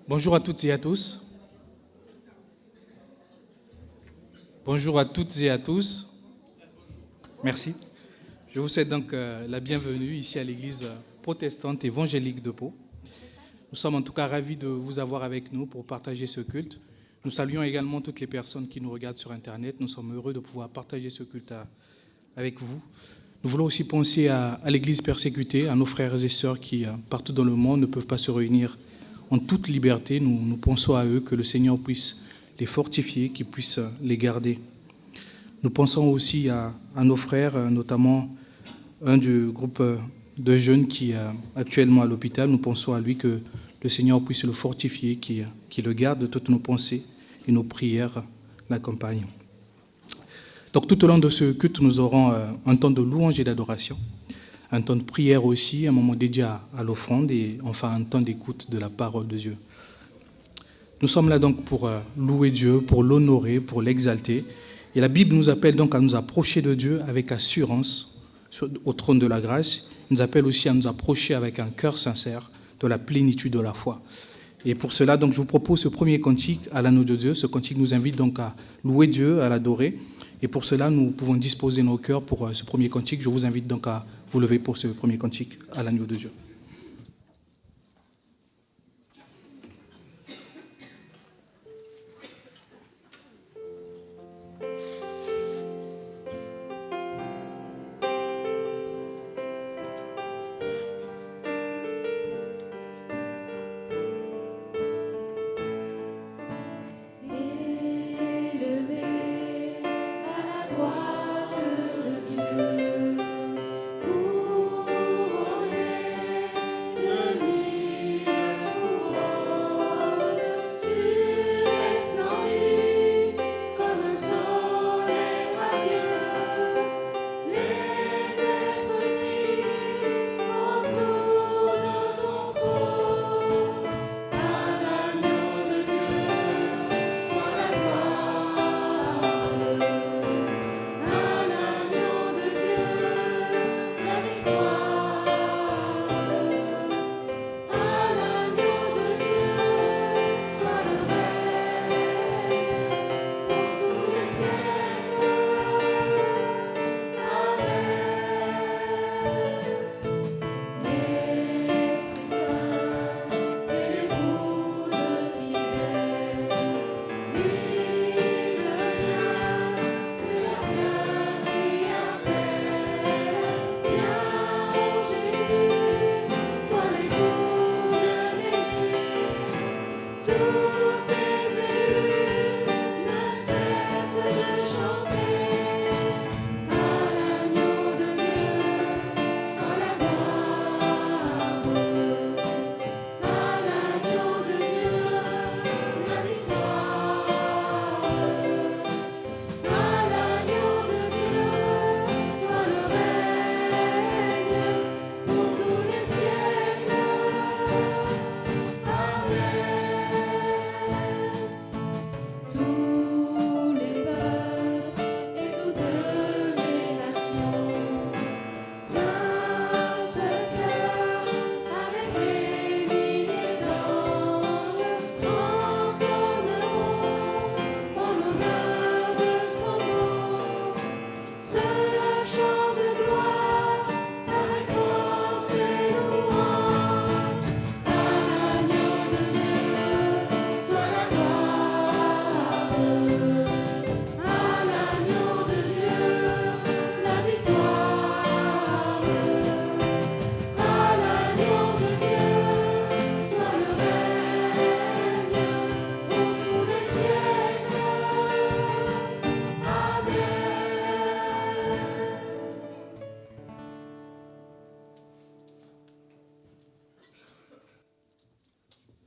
Bonjour à toutes et à tous. Bonjour à toutes et à tous. Merci. Je vous souhaite donc la bienvenue ici à l'église protestante évangélique de Pau. Nous sommes en tout cas ravis de vous avoir avec nous pour partager ce culte. Nous saluons également toutes les personnes qui nous regardent sur Internet. Nous sommes heureux de pouvoir partager ce culte avec vous. Nous voulons aussi penser à l'église persécutée, à nos frères et sœurs qui, partout dans le monde, ne peuvent pas se réunir en toute liberté. Nous pensons à eux, que le Seigneur puisse les fortifier, qu'il puisse les garder. Nous pensons aussi à nos frères, notamment un du groupe de jeunes qui est actuellement à l'hôpital. Nous pensons à lui, que le Seigneur puisse le fortifier, qu'il le garde de toutes nos pensées et nos prières l'accompagnent. Donc tout au long de ce culte, nous aurons un temps de louange et d'adoration, un temps de prière aussi, un moment dédié à l'offrande et enfin un temps d'écoute de la parole de Dieu. Nous sommes là donc pour louer Dieu, pour l'honorer, pour l'exalter. Et la Bible nous appelle donc à nous approcher de Dieu avec assurance au trône de la grâce. Il nous appelle aussi à nous approcher avec un cœur sincère de la plénitude de la foi. Et pour cela, donc, je vous propose ce premier cantique à l'agneau de Dieu. Ce cantique nous invite donc à louer Dieu, à l'adorer. Et pour cela, nous pouvons disposer nos cœurs pour ce premier cantique. Je vous invite donc à vous lever pour ce premier cantique à l'agneau de Dieu.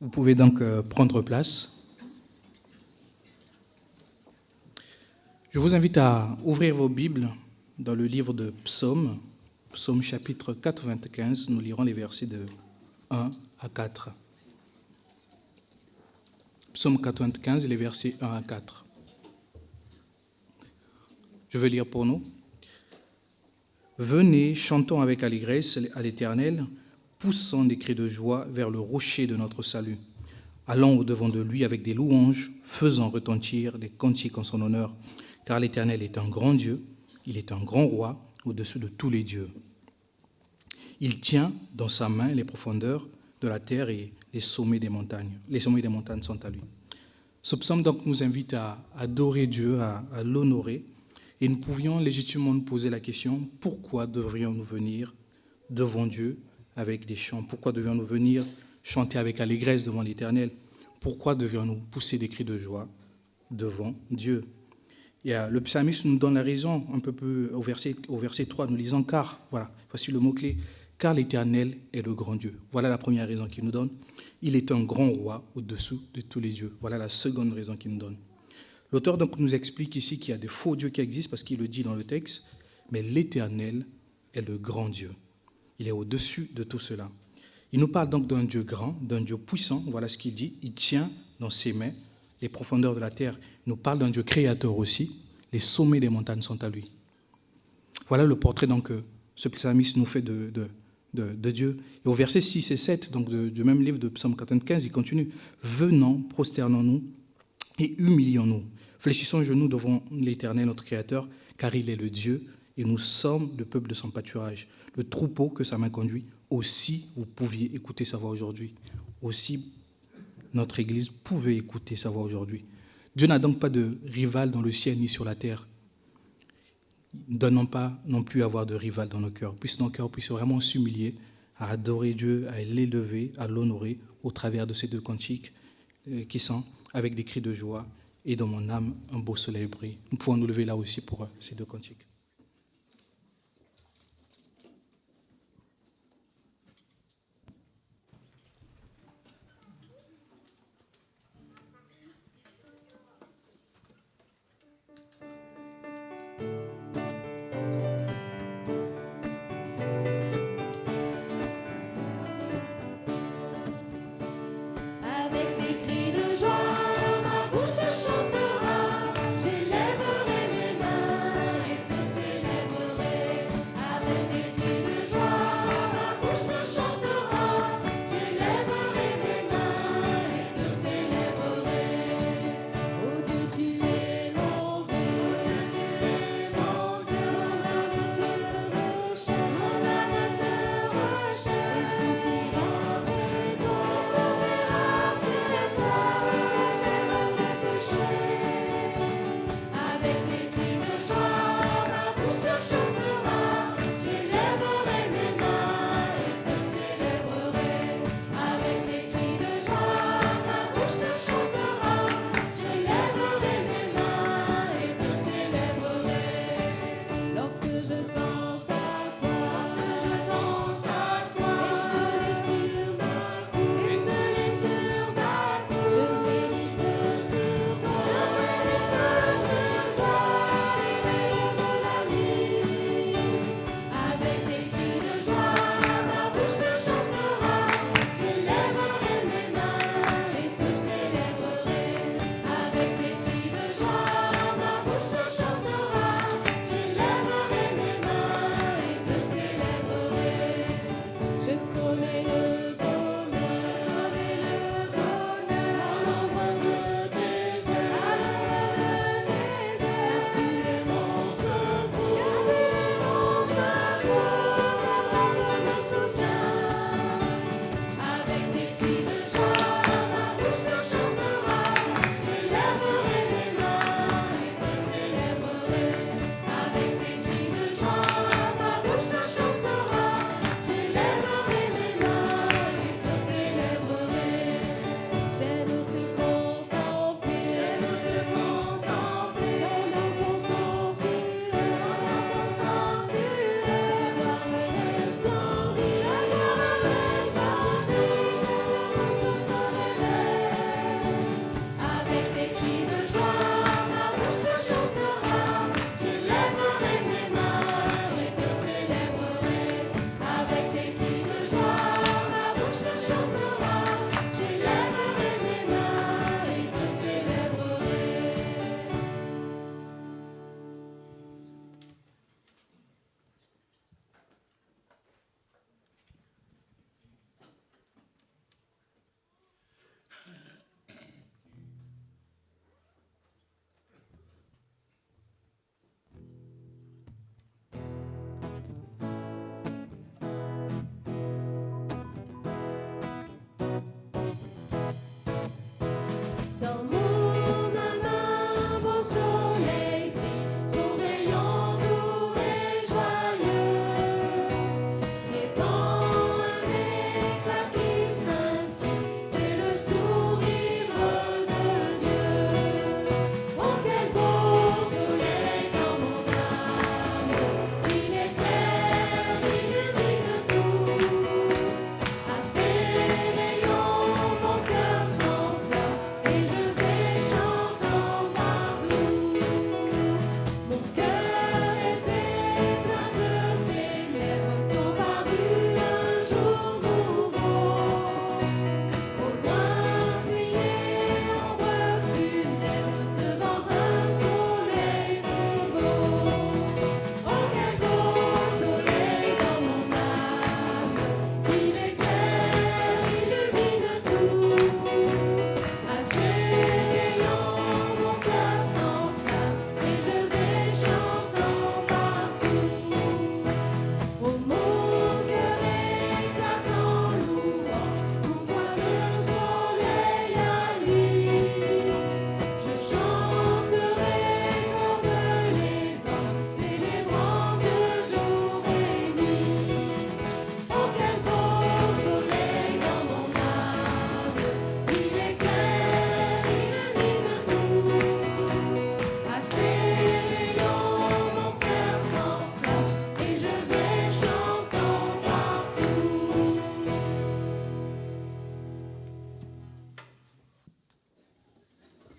Vous pouvez donc prendre place. Je vous invite à ouvrir vos Bibles dans le livre de Psaume, Psaume chapitre 95. Nous lirons les versets de 1 à 4. Psaume 95, les versets 1 à 4. Je vais lire pour nous. Venez, chantons avec allégresse à l'Éternel, poussant des cris de joie vers le rocher de notre salut. Allons au-devant de lui avec des louanges, faisant retentir des cantiques en son honneur. Car l'Éternel est un grand Dieu, il est un grand roi au-dessus de tous les dieux. Il tient dans sa main les profondeurs de la terre et les sommets des montagnes. Les sommets des montagnes sont à lui. Ce psaume donc nous invite à adorer Dieu, à l'honorer. Et nous pouvions légitimement nous poser la question, pourquoi devrions-nous venir devant Dieu avec des chants? Pourquoi devrions-nous venir chanter avec allégresse devant l'Éternel? Pourquoi devrions-nous pousser des cris de joie devant Dieu? Et le psalmiste nous donne la raison un peu au verset 3, nous lisons « car ». Voilà, voici le mot-clé. « Car l'Éternel est le grand Dieu ». Voilà la première raison qu'il nous donne. Il est un grand roi au-dessous de tous les dieux. Voilà la seconde raison qu'il nous donne. L'auteur donc nous explique ici qu'il y a des faux dieux qui existent parce qu'il le dit dans le texte, mais l'Éternel est le grand Dieu. Il est au-dessus de tout cela. Il nous parle donc d'un Dieu grand, d'un Dieu puissant, voilà ce qu'il dit. Il tient dans ses mains les profondeurs de la terre. Il nous parle d'un Dieu créateur aussi. Les sommets des montagnes sont à lui. Voilà le portrait donc, que ce psalmiste nous fait de Dieu. Et au verset 6 et 7 donc du même livre de Psaume 95, il continue. « Venons, prosternons-nous et humilions-nous. Fléchissons les genoux devant l'Éternel, notre Créateur, car il est le Dieu et nous sommes le peuple de son pâturage, le troupeau que sa main conduit. Aussi, vous pouviez écouter sa voix aujourd'hui. Aussi, notre Église pouvait écouter sa voix aujourd'hui. Dieu n'a donc pas de rival dans le ciel ni sur la terre. Ne donnons pas non plus avoir de rival dans nos cœurs. Puisse nos cœurs puissent vraiment s'humilier, à adorer Dieu, à l'élever, à l'honorer au travers de ces deux cantiques qui sont avec des cris de joie et dans mon âme un beau soleil brille. Nous pouvons nous lever là aussi pour ces deux cantiques.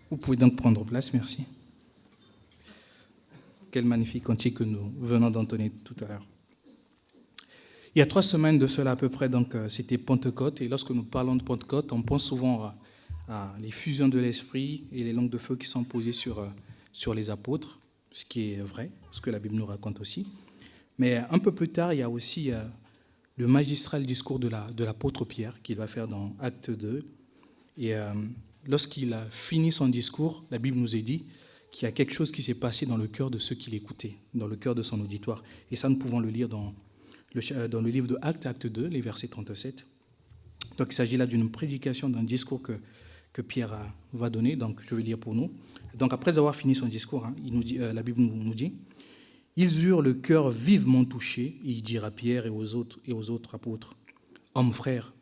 Vous pouvez donc prendre place, merci. Quel magnifique cantique que nous venons d'entonner tout à l'heure. Il y a 3 semaines de cela à peu près, donc c'était Pentecôte, et lorsque nous parlons de Pentecôte, on pense souvent à les fusions de l'esprit et les langues de feu qui sont posées sur les apôtres, ce qui est vrai, ce que la Bible nous raconte aussi. Mais un peu plus tard, il y a aussi le magistral discours de l'apôtre Pierre qu'il va faire dans Acte 2. Et lorsqu'il a fini son discours, la Bible nous a dit qu'il y a quelque chose qui s'est passé dans le cœur de ceux qui l'écoutaient, dans le cœur de son auditoire. Et ça, nous pouvons le lire dans le livre de Actes, Acte 2, les versets 37. Donc il s'agit là d'une prédication, d'un discours que Pierre va donner. Donc je vais lire pour nous. Donc après avoir fini son discours, il nous dit, la Bible nous dit: ils eurent le cœur vivement touché, et ils dirent à Pierre et aux autres apôtres: hommes frères,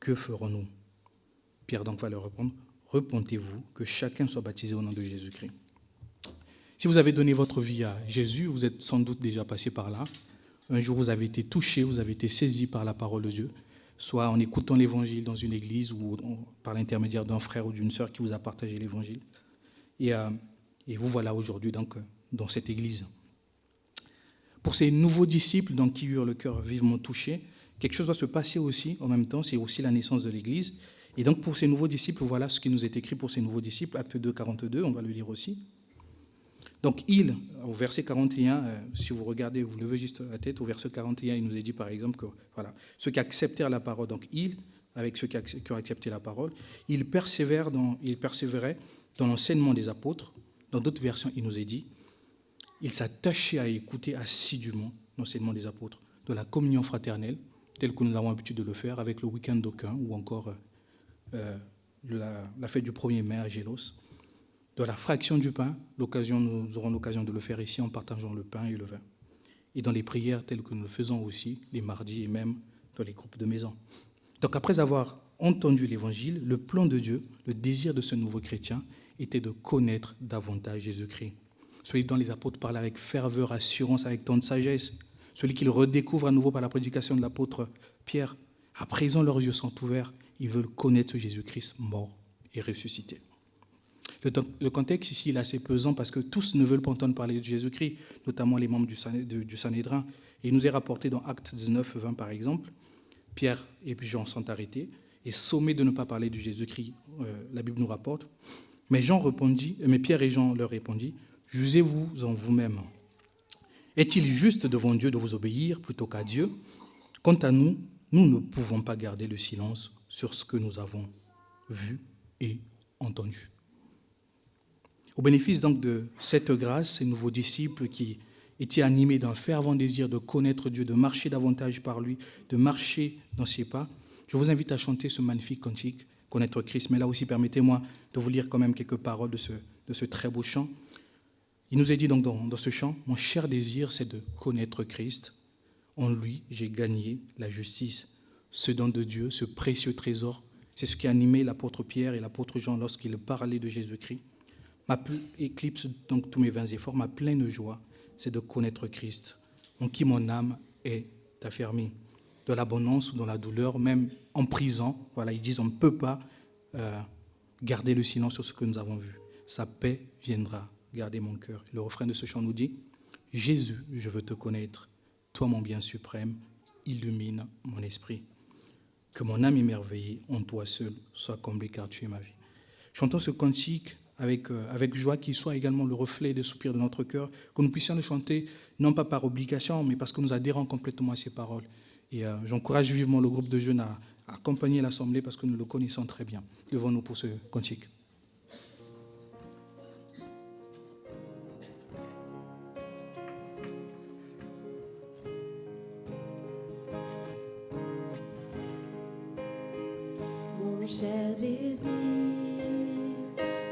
que ferons-nous? Pierre donc va leur répondre: repentez-vous, que chacun soit baptisé au nom de Jésus-Christ. Si vous avez donné votre vie à Jésus, vous êtes sans doute déjà passé par là. Un jour, vous avez été touché, vous avez été saisi par la parole de Dieu, soit en écoutant l'évangile dans une église ou par l'intermédiaire d'un frère ou d'une sœur qui vous a partagé l'évangile. Et vous voilà aujourd'hui donc dans cette église. Pour ces nouveaux disciples donc, qui eurent le cœur vivement touché, quelque chose va se passer aussi en même temps, c'est aussi la naissance de l'église. Et donc pour ces nouveaux disciples, voilà ce qui nous est écrit pour ces nouveaux disciples, Acte 2, 42, on va le lire aussi. Donc au verset 41, si vous regardez, vous levez juste la tête, au verset 41, il nous est dit par exemple que voilà, ceux qui acceptèrent la parole, donc avec ceux qui ont accepté la parole, ils persévéraient dans l'enseignement des apôtres. Dans d'autres versions, il nous est dit, ils s'attachaient à écouter assidûment l'enseignement des apôtres, de la communion fraternelle, telle que nous avons l'habitude de le faire avec le week-end d'aucun ou encore la fête du 1er mai à Gélos, de la fraction du pain, nous aurons l'occasion de le faire ici en partageant le pain et le vin, et dans les prières telles que nous le faisons aussi les mardis et même dans les groupes de maison. Donc après avoir entendu l'évangile, le plan de Dieu, le désir de ce nouveau chrétien était de connaître davantage Jésus-Christ. Celui dont les apôtres parlaient avec ferveur, assurance, avec tant de sagesse, celui qu'ils redécouvrent à nouveau par la prédication de l'apôtre Pierre. À présent, leurs yeux sont ouverts, ils veulent connaître ce Jésus-Christ mort et ressuscité. Le contexte ici est assez pesant parce que tous ne veulent pas entendre parler de Jésus-Christ, notamment les membres du Sanhédrin. Et il nous est rapporté dans Actes 19, 20 par exemple, Pierre et Jean sont arrêtés et sommés de ne pas parler de Jésus-Christ, la Bible nous rapporte. Mais Pierre et Jean leur répondit: jugez-vous en vous-même. Est-il juste devant Dieu de vous obéir plutôt qu'à Dieu? Quant à nous, nous ne pouvons pas garder le silence sur ce que nous avons vu et entendu. Au bénéfice donc de cette grâce, ces nouveaux disciples qui étaient animés d'un fervent désir de connaître Dieu, de marcher davantage par lui, de marcher dans ses pas, je vous invite à chanter ce magnifique cantique, Connaître Christ. Mais là aussi, permettez-moi de vous lire quand même quelques paroles de ce très beau chant. Il nous est dit donc dans ce chant: mon cher désir, c'est de connaître Christ. En lui, j'ai gagné la justice. Ce don de Dieu, ce précieux trésor, c'est ce qui a animé l'apôtre Pierre et l'apôtre Jean lorsqu'ils parlaient de Jésus-Christ. Éclipse donc tous mes vains efforts, ma pleine joie, c'est de connaître Christ, en qui mon âme est affermie. Dans l'abondance ou dans la douleur, même en prison, voilà, ils disent on ne peut pas garder le silence sur ce que nous avons vu. Sa paix viendra garder mon cœur. Le refrain de ce chant nous dit: Jésus, je veux te connaître, toi mon bien suprême, illumine mon esprit. Que mon âme émerveillée en toi seul soit comblée, car tu es ma vie. Chantons ce cantique avec joie, qu'il soit également le reflet des soupirs de notre cœur, que nous puissions le chanter, non pas par obligation, mais parce que nous adhérons complètement à ces paroles. Et j'encourage vivement le groupe de jeunes à accompagner l'Assemblée parce que nous le connaissons très bien. Levons-nous pour ce cantique. désir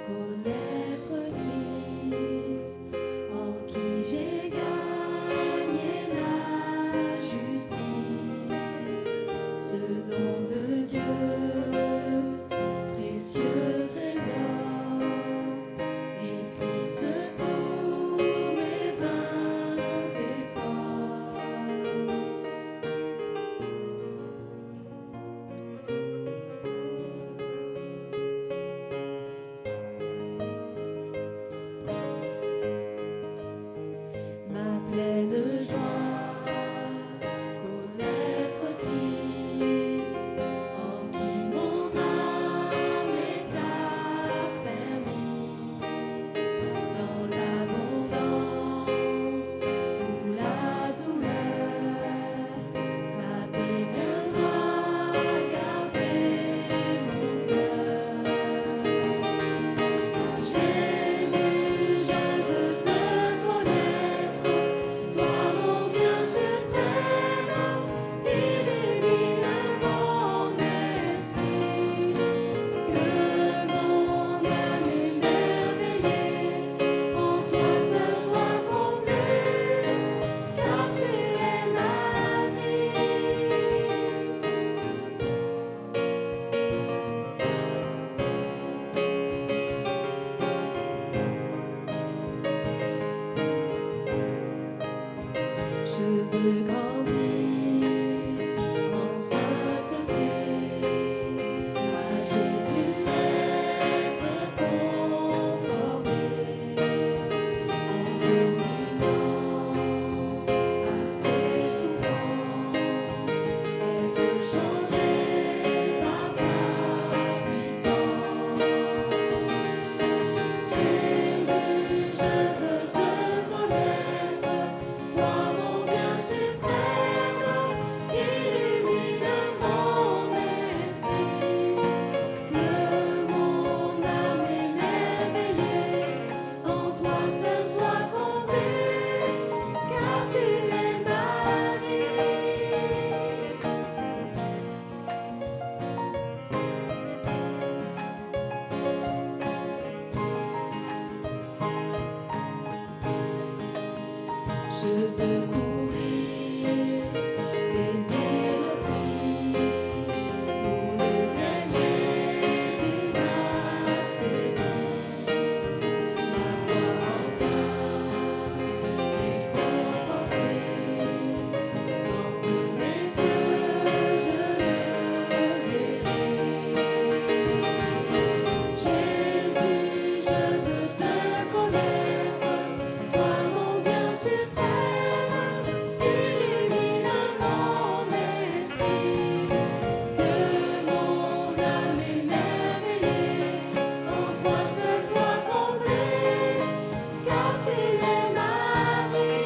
connaître Christ, en qui j'ai gagné la justice, ce don de Dieu, précieux trésor, éclipse tous mes vains efforts. Ma pleine joie, connaître Christ, en qui mon âme est affermie, dans l'abondance ou la douleur, sa paix viendra garder mon cœur. Jésus, je veux te connaître, toi mon bien suprême, illumine mon esprit, que mon âme émerveillée en toi seul soit comblée, car tu es ma vie. Je veux grandir en sainteté, à Jésus être conformé, en communion à ses souffrances, être changé par sa puissance. Jésus, je veux te connaître, toi mon bien suprême, illumine mon esprit, que mon âme émerveillée en toi seul soit comblée, car tu es ma vie. Je veux courir, saisir le prix, pour lequel Jésus m'a saisi. Ma foi enfin récompensée, dans mes yeux je le verrai. Jésus, je veux te connaître, toi mon bien suprême, illumine mon esprit, que mon âme émerveillée en toi seul soit comblée, car tu es ma vie.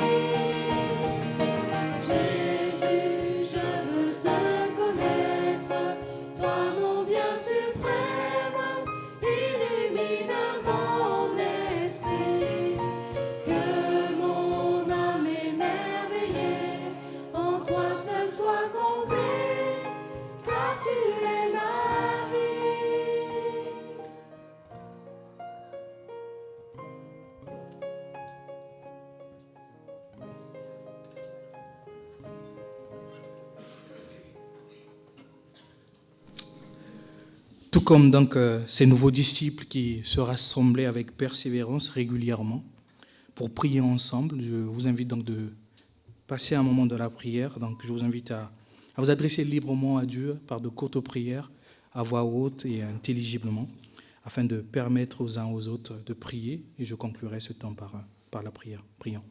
Jésus, je veux te connaître, toi mon bien suprême, illumine mon esprit, que mon âme émerveillée en toi seul soit comblée, car tu es ma vie. Tout comme donc ces nouveaux disciples qui se rassemblaient avec persévérance régulièrement pour prier ensemble, je vous invite donc de passer un moment de la prière. Donc je vous invite à vous adresser librement à Dieu par de courtes prières, à voix haute et intelligiblement, afin de permettre aux uns aux autres de prier. Et je conclurai ce temps par la prière. Prions.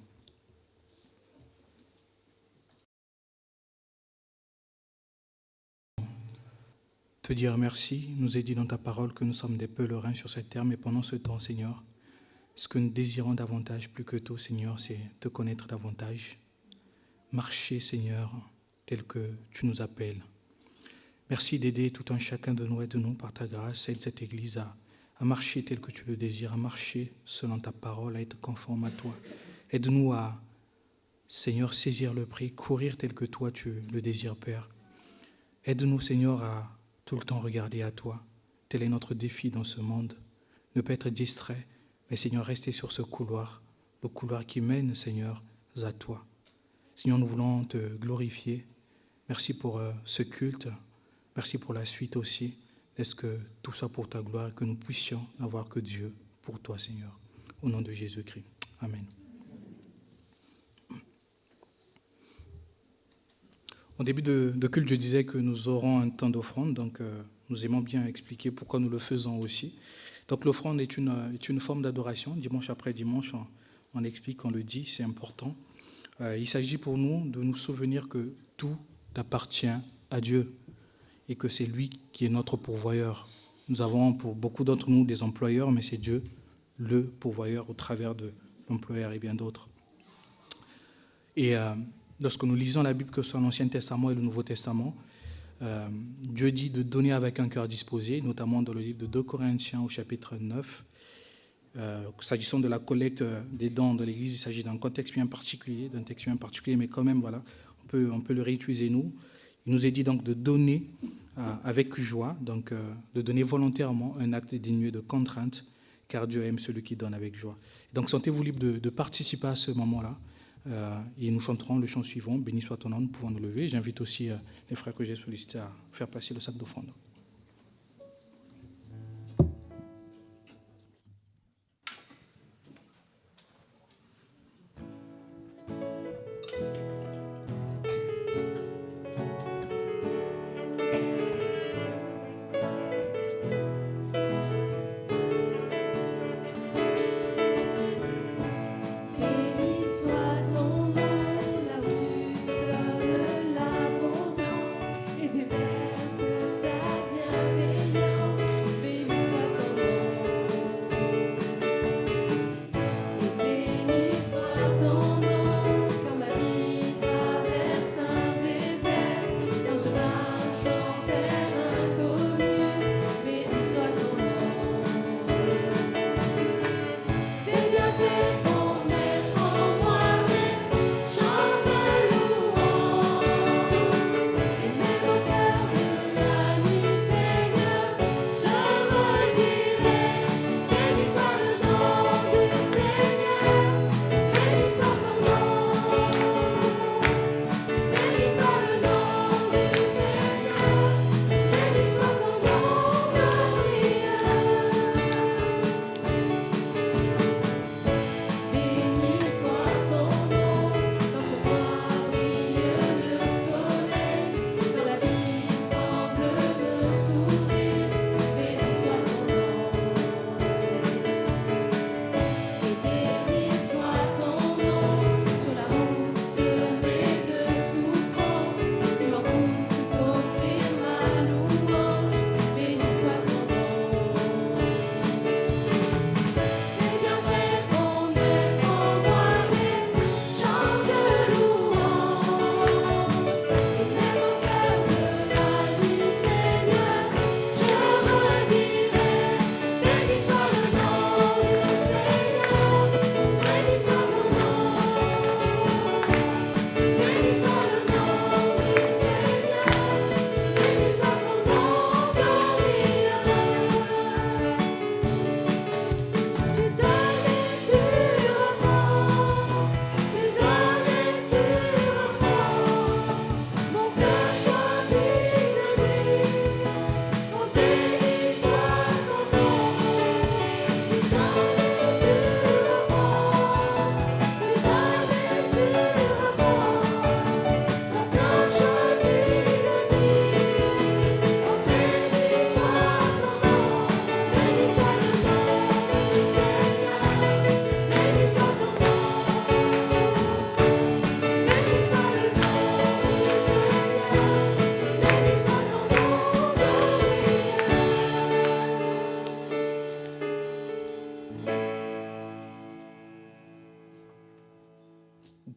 Te dire merci, nous est dit dans ta parole que nous sommes des pèlerins sur cette terre, mais pendant ce temps, Seigneur, ce que nous désirons davantage, plus que tout, Seigneur, c'est te connaître davantage, marcher, Seigneur, tel que tu nous appelles. Merci d'aider tout un chacun de nous, aide-nous par ta grâce, aide cette Église à marcher tel que tu le désires, à marcher selon ta parole, à être conforme à toi. Aide-nous à, Seigneur, saisir le prix, courir tel que toi tu le désires, Père. Aide-nous, Seigneur, à tout le temps regarder à toi, Tel est notre défi dans ce monde. Ne pas être distrait, mais Seigneur, rester sur ce couloir, le couloir qui mène, Seigneur, à toi. Seigneur, nous voulons te glorifier. Merci pour ce culte. Merci pour la suite aussi. Laisse que tout ça pour ta gloire, que nous puissions n'avoir que Dieu pour toi, Seigneur. Au nom de Jésus-Christ. Amen. Au début de culte, je disais que nous aurons un temps d'offrande, donc nous aimons bien expliquer pourquoi nous le faisons aussi. Donc l'offrande est une forme d'adoration. Dimanche après dimanche, on explique, on le dit, c'est important. Il s'agit pour nous de nous souvenir que tout appartient à Dieu et que c'est lui qui est notre pourvoyeur. Nous avons pour beaucoup d'entre nous des employeurs, mais c'est Dieu le pourvoyeur au travers de l'employeur et bien d'autres. Et lorsque nous lisons la Bible, que ce soit l'Ancien Testament et le Nouveau Testament, Dieu dit de donner avec un cœur disposé, notamment dans le livre de 2 Corinthiens au chapitre 9. S'agissant de la collecte des dons de l'Église, il s'agit d'un contexte bien particulier, d'un texte bien particulier, mais quand même, voilà, on peut le réutiliser nous. Il nous est dit donc de donner avec joie, donc de donner volontairement un acte dénué de contrainte, car Dieu aime celui qui donne avec joie. Donc sentez-vous libre de participer à ce moment-là. Et nous chanterons le chant suivant, « Béni soit ton nom », nous pouvons nous lever. J'invite aussi les frères que j'ai sollicités à faire passer le sac d'offrande.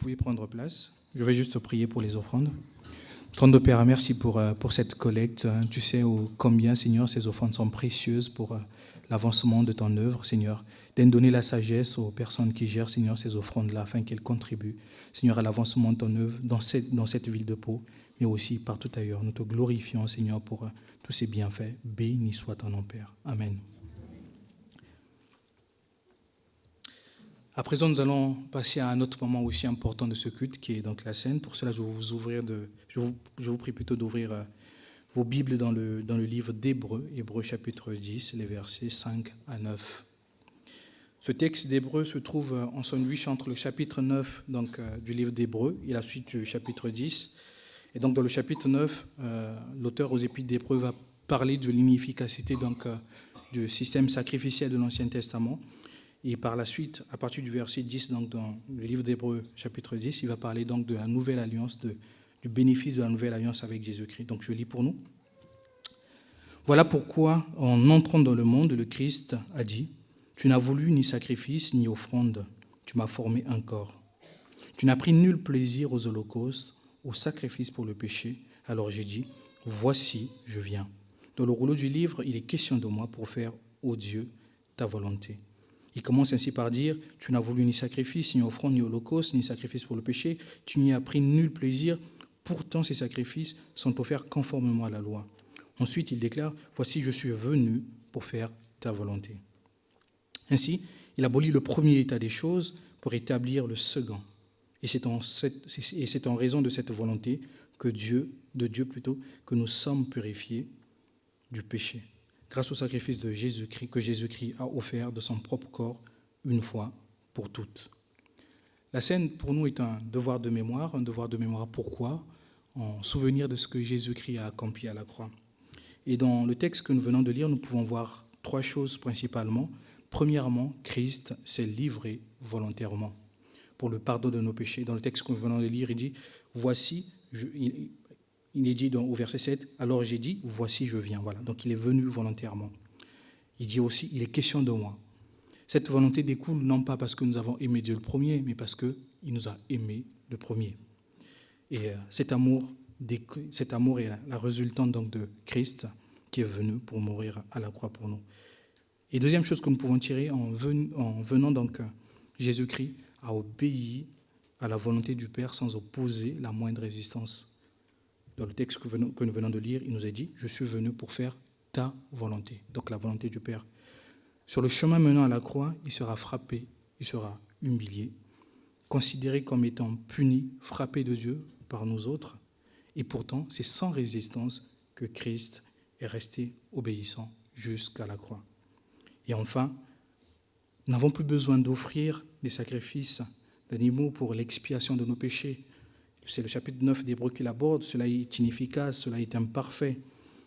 Vous pouvez prendre place. Je vais juste prier pour les offrandes. Trône de Père, merci pour cette collecte. Tu sais combien, Seigneur, ces offrandes sont précieuses pour l'avancement de ton œuvre, Seigneur. Donner la sagesse aux personnes qui gèrent, Seigneur, ces offrandes-là, afin qu'elles contribuent, Seigneur, à l'avancement de ton œuvre dans cette ville de Pau, mais aussi partout ailleurs. Nous te glorifions, Seigneur, pour tous ces bienfaits. Béni soit ton nom, Père. Amen. À présent, nous allons passer à un autre moment aussi important de ce culte, qui est donc la scène. Pour cela, je vous prie plutôt d'ouvrir vos Bibles dans le livre d'Hébreux, Hébreux chapitre 10, les versets 5 à 9. Ce texte d'Hébreux se trouve en sandwich entre le chapitre 9 du livre d'Hébreux et la suite du chapitre 10. Et donc dans le chapitre 9, l'auteur aux Épîtres d'Hébreux va parler de l'inefficacité du système sacrificiel de l'Ancien Testament. Et par la suite, à partir du verset 10, donc dans le livre d'Hébreux, chapitre 10, il va parler donc de la nouvelle alliance, du bénéfice de la nouvelle alliance avec Jésus-Christ. Donc je lis pour nous. Voilà pourquoi, en entrant dans le monde, le Christ a dit : tu n'as voulu ni sacrifice ni offrande, tu m'as formé un corps. Tu n'as pris nul plaisir aux holocaustes, aux sacrifices pour le péché. Alors j'ai dit : voici, je viens. Dans le rouleau du livre, il est question de moi pour faire, ô Dieu, ta volonté. Il commence ainsi par dire : tu n'as voulu ni sacrifice, ni offrande, ni holocauste, ni sacrifice pour le péché. Tu n'y as pris nul plaisir. Pourtant, ces sacrifices sont offerts conformément à la loi. Ensuite, il déclare : voici, je suis venu pour faire ta volonté. Ainsi, il abolit le premier état des choses pour établir le second. Et c'est en raison de cette volonté que que nous sommes purifiés du péché, grâce au sacrifice de Jésus-Christ, que Jésus-Christ a offert de son propre corps une fois pour toutes. La scène, pour nous, est un devoir de mémoire. Un devoir de mémoire, pourquoi ? En souvenir de ce que Jésus-Christ a accompli à la croix. Et dans le texte que nous venons de lire, nous pouvons voir trois choses principalement. Premièrement, Christ s'est livré volontairement pour le pardon de nos péchés. Dans le texte que nous venons de lire, il dit, voici, il est dit au verset 7, alors j'ai dit, voici, je viens. Voilà. Donc il est venu volontairement. Il dit aussi, il est question de moi. Cette volonté découle non pas parce que nous avons aimé Dieu le premier, mais parce qu'il nous a aimés le premier. Et cet amour est la résultante donc de Christ qui est venu pour mourir à la croix pour nous. Et deuxième chose que nous pouvons tirer en venant donc, Jésus-Christ a obéi à la volonté du Père sans opposer la moindre résistance. Dans le texte que nous venons de lire, il nous a dit « Je suis venu pour faire ta volonté », donc la volonté du Père. Sur le chemin menant à la croix, il sera frappé, il sera humilié, considéré comme étant puni, frappé de Dieu par nous autres. Et pourtant, c'est sans résistance que Christ est resté obéissant jusqu'à la croix. Et enfin, nous n'avons plus besoin d'offrir des sacrifices d'animaux pour l'expiation de nos péchés. C'est le chapitre 9 d'Hébreux qui l'aborde. Cela est inefficace, cela est imparfait.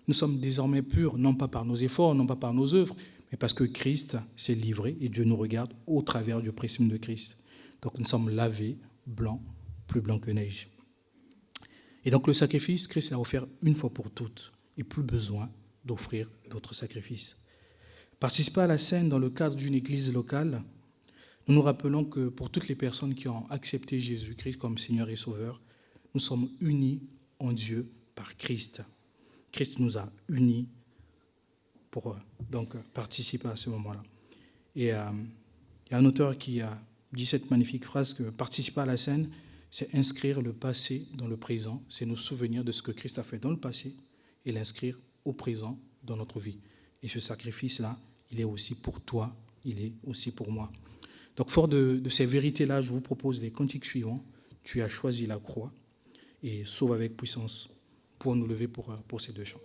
Nous sommes désormais purs, non pas par nos efforts, non pas par nos œuvres, mais parce que Christ s'est livré et Dieu nous regarde au travers du prisme de Christ. Donc nous sommes lavés, blancs, plus blancs que neige. Et donc le sacrifice, Christ l'a offert une fois pour toutes, et plus besoin d'offrir d'autres sacrifices. Participer à la scène dans le cadre d'une église locale, nous nous rappelons que pour toutes les personnes qui ont accepté Jésus-Christ comme Seigneur et Sauveur, nous sommes unis en Dieu par Christ. Christ nous a unis pour donc participer à ce moment-là. Et il y a un auteur qui a dit cette magnifique phrase que participer à la scène, c'est inscrire le passé dans le présent, c'est nous souvenir de ce que Christ a fait dans le passé et l'inscrire au présent dans notre vie. Et ce sacrifice-là, il est aussi pour toi, il est aussi pour moi. Donc, fort de ces vérités-là, je vous propose les cantiques suivants. Tu as choisi la croix et sauve avec puissance. Nous pouvons nous lever pour ces deux chants.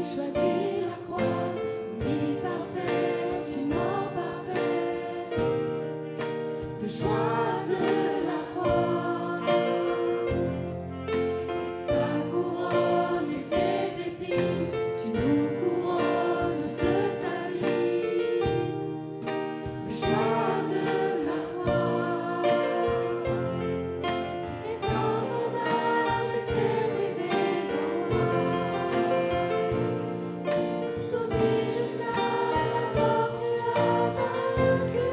Choisis la croix, vie parfaite, une mort parfaite, le choix de la croix, ta couronne était d'épines, tu nous couronnes de ta vie, le choix de la croix, et quand ton âme était brisée d'angoisse, sauvé jusqu'à la mort, tu as vaincu.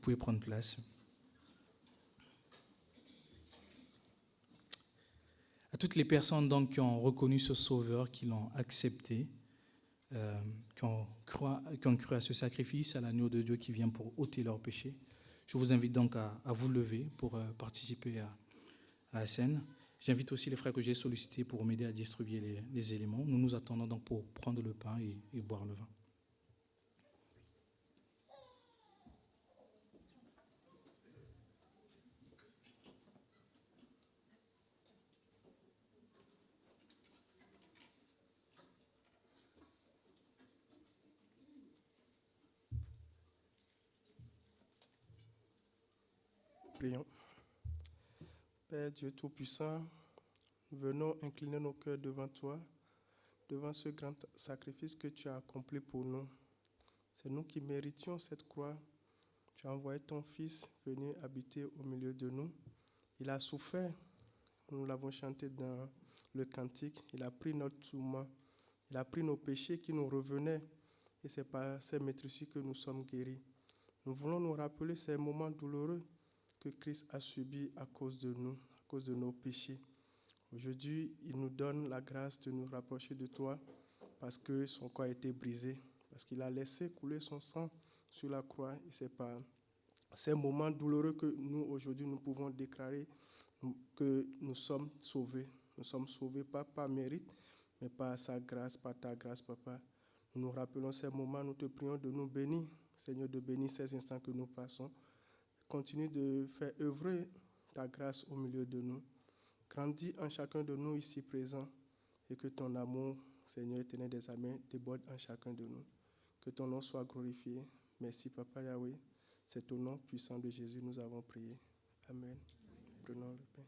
pouvez prendre place. À toutes les personnes donc, qui ont reconnu ce Sauveur, qui l'ont accepté, qui ont cru à ce sacrifice, à l'agneau de Dieu qui vient pour ôter leurs péchés, je vous invite donc à vous lever pour participer à la scène. J'invite aussi les frères que j'ai sollicités pour m'aider à distribuer les éléments. Nous nous attendons donc pour prendre le pain et boire le vin. Prions. Père Dieu Tout-Puissant, venons incliner nos cœurs devant toi, devant ce grand sacrifice que tu as accompli pour nous. C'est nous qui méritions cette croix. Tu as envoyé ton Fils venir habiter au milieu de nous. Il a souffert, nous l'avons chanté dans le cantique, il a pris notre tourment, il a pris nos péchés qui nous revenaient, et c'est par ces maîtrises que nous sommes guéris. Nous voulons nous rappeler ces moments douloureux que Christ a subis à cause de nous, à cause de nos péchés. Aujourd'hui, il nous donne la grâce de nous rapprocher de toi parce que son corps a été brisé, parce qu'il a laissé couler son sang sur la croix. Et c'est par ces moments douloureux que nous, aujourd'hui, nous pouvons déclarer que nous sommes sauvés. Nous sommes sauvés pas par mérite, mais par sa grâce, par ta grâce, Papa. Nous nous rappelons ces moments, nous te prions de nous bénir, Seigneur, de bénir ces instants que nous passons. Continue de faire œuvrer ta grâce au milieu de nous. Grandis en chacun de nous ici présents et que ton amour, Seigneur éternel des armées, déborde en chacun de nous. Que ton nom soit glorifié. Merci, Papa Yahweh. C'est au nom puissant de Jésus nous avons prié. Amen. Prenons le pain.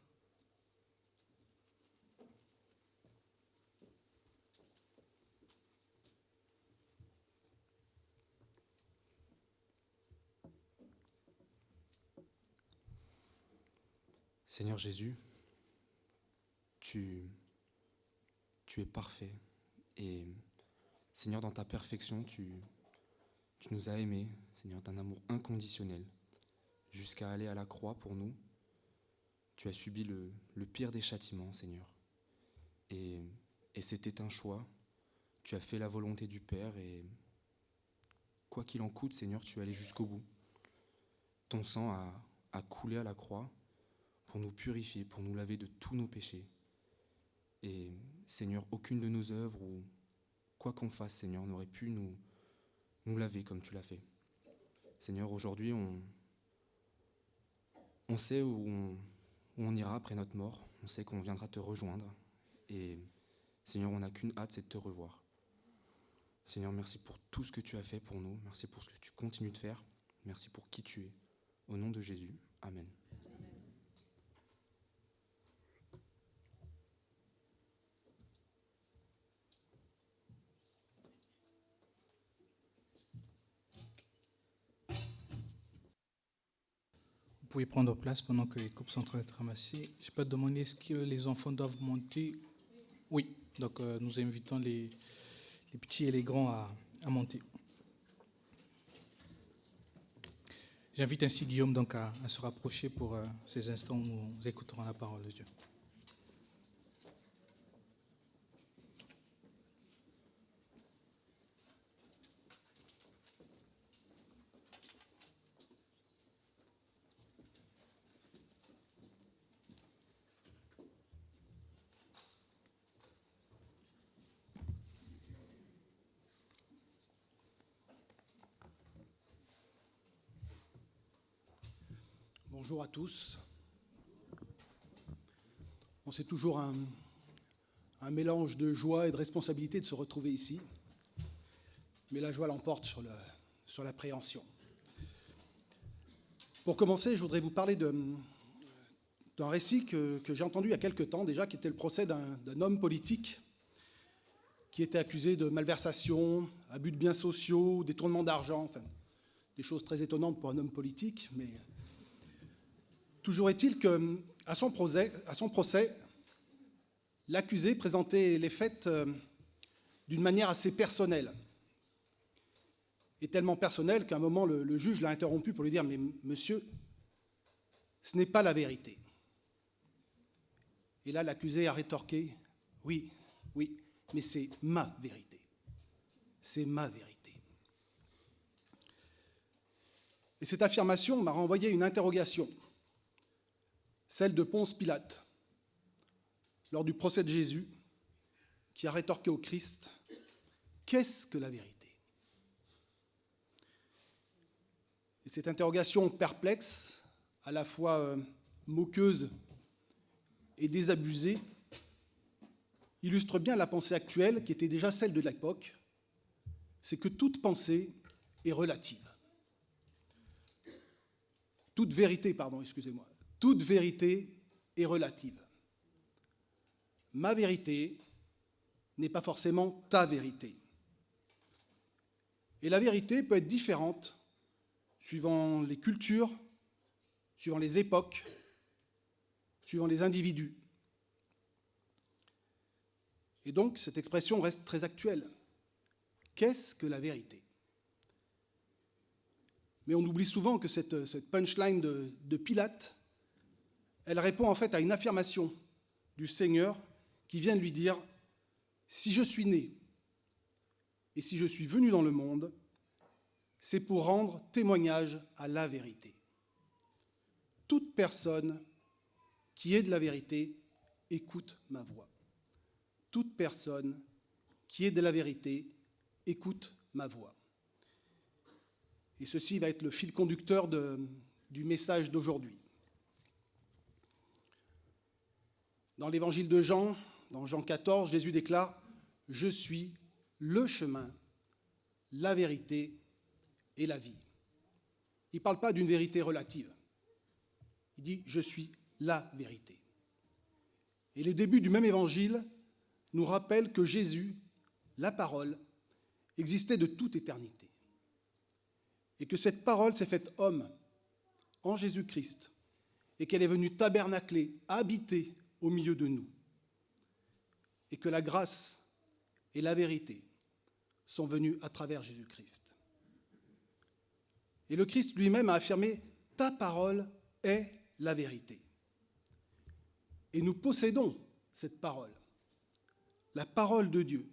Seigneur Jésus, tu es parfait et Seigneur, dans ta perfection, tu nous as aimés, Seigneur, d'un amour inconditionnel, jusqu'à aller à la croix pour nous. Tu as subi le pire des châtiments, Seigneur. Et c'était un choix. Tu as fait la volonté du Père et quoi qu'il en coûte, Seigneur, tu es allé jusqu'au bout. Ton sang a coulé à la croix pour nous purifier, pour nous laver de tous nos péchés. Et Seigneur, aucune de nos œuvres ou quoi qu'on fasse, Seigneur, n'aurait pu nous laver comme tu l'as fait. Seigneur, aujourd'hui, on sait où on ira après notre mort. On sait qu'on viendra te rejoindre. Et Seigneur, on n'a qu'une hâte, c'est de te revoir. Seigneur, merci pour tout ce que tu as fait pour nous. Merci pour ce que tu continues de faire. Merci pour qui tu es. Au nom de Jésus, Amen. Vous pouvez prendre place pendant que les coupes sont en train d'être ramassées. Je peux te demander, est-ce que les enfants doivent monter? Oui, donc nous invitons les petits et les grands à monter. J'invite ainsi Guillaume donc à se rapprocher pour ces instants où nous écouterons la parole de Dieu. Bonjour à tous. Bon, c'est toujours un mélange de joie et de responsabilité de se retrouver ici. Mais la joie l'emporte sur l'appréhension. Pour commencer, je voudrais vous parler d'un récit que j'ai entendu il y a quelque temps déjà, qui était le procès d'un homme politique qui était accusé de malversation, abus de biens sociaux, détournement d'argent, enfin, des choses très étonnantes pour un homme politique, mais toujours est-il qu'à son procès, l'accusé présentait les faits d'une manière assez personnelle. est tellement personnel qu'à un moment, le juge l'a interrompu pour lui dire « Mais monsieur, ce n'est pas la vérité. » Et là, l'accusé a rétorqué « Oui, oui, mais c'est ma vérité. C'est ma vérité. » Et cette affirmation m'a renvoyé une interrogation, celle de Ponce Pilate, lors du procès de Jésus, qui a rétorqué au Christ « Qu'est-ce que la vérité ?» Et cette interrogation perplexe, à la fois moqueuse et désabusée, illustre bien la pensée actuelle qui était déjà celle de l'époque, c'est que toute pensée est relative. Toute vérité est relative. Ma vérité n'est pas forcément ta vérité. Et la vérité peut être différente suivant les cultures, suivant les époques, suivant les individus. Et donc, cette expression reste très actuelle. Qu'est-ce que la vérité ? Mais on oublie souvent que cette punchline de Pilate, elle répond en fait à une affirmation du Seigneur qui vient de lui dire « Si je suis né et si je suis venu dans le monde, c'est pour rendre témoignage à la vérité. Toute personne qui est de la vérité écoute ma voix. Toute personne qui est de la vérité écoute ma voix. » Et ceci va être le fil conducteur du message d'aujourd'hui. Dans l'évangile de Jean, dans Jean 14, Jésus déclare « Je suis le chemin, la vérité et la vie. » Il ne parle pas d'une vérité relative. Il dit « Je suis la vérité. » Et le début du même évangile nous rappelle que Jésus, la parole, existait de toute éternité. Et que cette parole s'est faite homme en Jésus-Christ et qu'elle est venue tabernacler, habiter au milieu de nous. Et que la grâce et la vérité sont venues à travers Jésus-Christ. Et le Christ lui-même a affirmé « Ta parole est la vérité. » Et nous possédons cette parole, la parole de Dieu,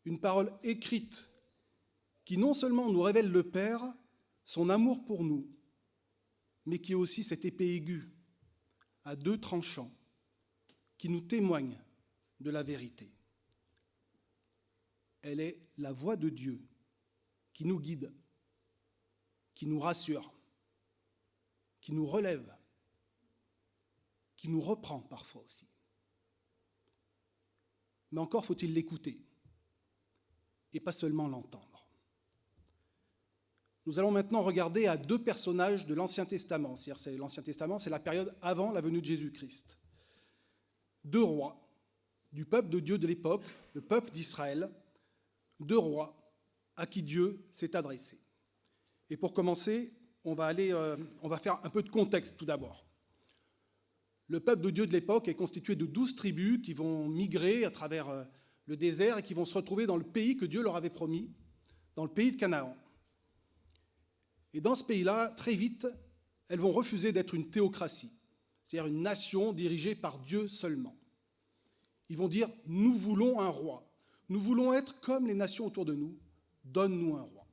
une parole écrite qui non seulement nous révèle le Père, son amour pour nous, mais qui est aussi cette épée aiguë à deux tranchants qui nous témoigne de la vérité. Elle est la voix de Dieu qui nous guide, qui nous rassure, qui nous relève, qui nous reprend parfois aussi. Mais encore faut-il l'écouter et pas seulement l'entendre. Nous allons maintenant regarder à deux personnages de l'Ancien Testament. C'est-à-dire, l'Ancien Testament, c'est la période avant la venue de Jésus-Christ. Deux rois du peuple de Dieu de l'époque, le peuple d'Israël, deux rois à qui Dieu s'est adressé. Et pour commencer, on va faire un peu de contexte tout d'abord. Le peuple de Dieu de l'époque est constitué de 12 tribus qui vont migrer à travers le désert et qui vont se retrouver dans le pays que Dieu leur avait promis, dans le pays de Canaan. Et dans ce pays-là, très vite, elles vont refuser d'être une théocratie, c'est-à-dire une nation dirigée par Dieu seulement. Ils vont dire « Nous voulons un roi. Nous voulons être comme les nations autour de nous. Donne-nous un roi. »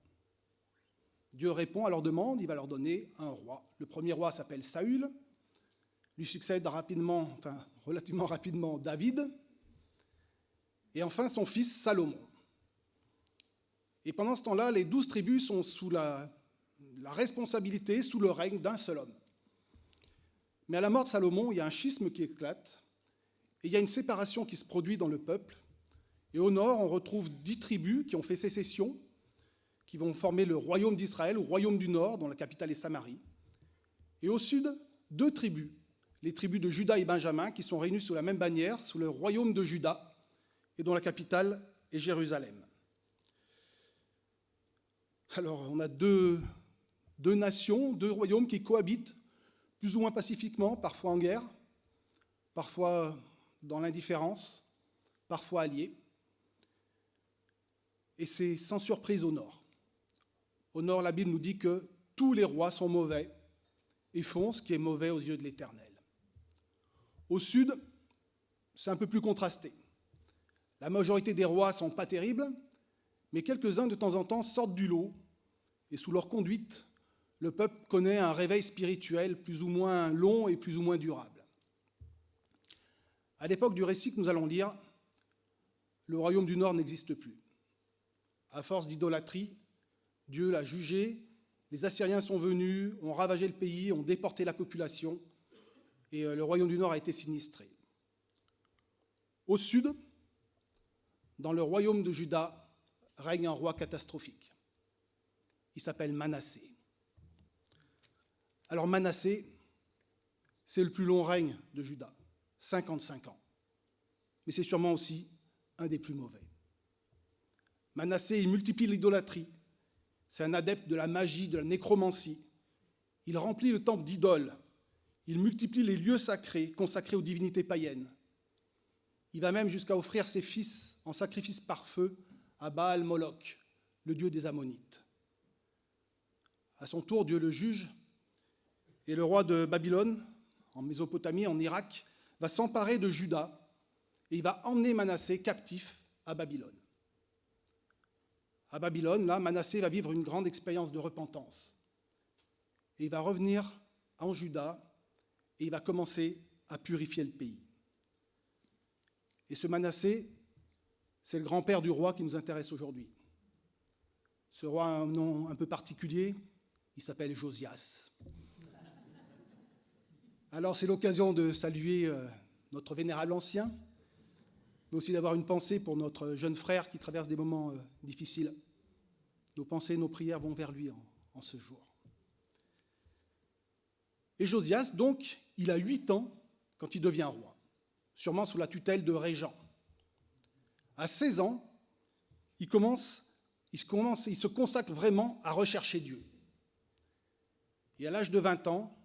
Dieu répond à leur demande, il va leur donner un roi. Le premier roi s'appelle Saül, lui succède relativement rapidement David, et enfin son fils Salomon. Et pendant ce temps-là, les 12 tribus sont sous la responsabilité, sous le règne d'un seul homme. Mais à la mort de Salomon, il y a un schisme qui éclate, et il y a une séparation qui se produit dans le peuple. Et au nord, on retrouve 10 tribus qui ont fait sécession, qui vont former le royaume d'Israël, ou royaume du Nord, dont la capitale est Samarie. Et au sud, 2 tribus, les tribus de Juda et Benjamin, qui sont réunies sous la même bannière, sous le royaume de Juda, et dont la capitale est Jérusalem. Alors, on a deux nations, 2 royaumes qui cohabitent, plus ou moins pacifiquement, parfois en guerre, parfois dans l'indifférence, parfois alliés. Et c'est sans surprise au nord. Au nord, la Bible nous dit que tous les rois sont mauvais et font ce qui est mauvais aux yeux de l'Éternel. Au sud, c'est un peu plus contrasté. La majorité des rois ne sont pas terribles, mais quelques-uns de temps en temps sortent du lot, et sous leur conduite, le peuple connaît un réveil spirituel plus ou moins long et plus ou moins durable. À l'époque du récit que nous allons lire, le royaume du Nord n'existe plus. À force d'idolâtrie, Dieu l'a jugé, les Assyriens sont venus, ont ravagé le pays, ont déporté la population, et le royaume du Nord a été sinistré. Au sud, dans le royaume de Juda, règne un roi catastrophique. Il s'appelle Manassé. Alors Manassé, c'est le plus long règne de Juda, 55 ans. Mais c'est sûrement aussi un des plus mauvais. Manassé, il multiplie l'idolâtrie. C'est un adepte de la magie, de la nécromancie. Il remplit le temple d'idoles. Il multiplie les lieux sacrés consacrés aux divinités païennes. Il va même jusqu'à offrir ses fils en sacrifice par feu à Baal Moloch, le dieu des Ammonites. À son tour, Dieu le juge, et le roi de Babylone, en Mésopotamie, en Irak, va s'emparer de Juda, et il va emmener Manassé captif à Babylone. À Babylone, là, Manassé va vivre une grande expérience de repentance. Et il va revenir en Juda, et il va commencer à purifier le pays. Et ce Manassé, c'est le grand-père du roi qui nous intéresse aujourd'hui. Ce roi a un nom un peu particulier, il s'appelle Josias. Alors c'est l'occasion de saluer notre vénérable ancien, mais aussi d'avoir une pensée pour notre jeune frère qui traverse des moments difficiles. Nos pensées, nos prières vont vers lui en ce jour. Et Josias, donc, il a 8 ans quand il devient roi, sûrement sous la tutelle de régents. À 16 ans, il se consacre vraiment à rechercher Dieu. Et à l'âge de 20 ans,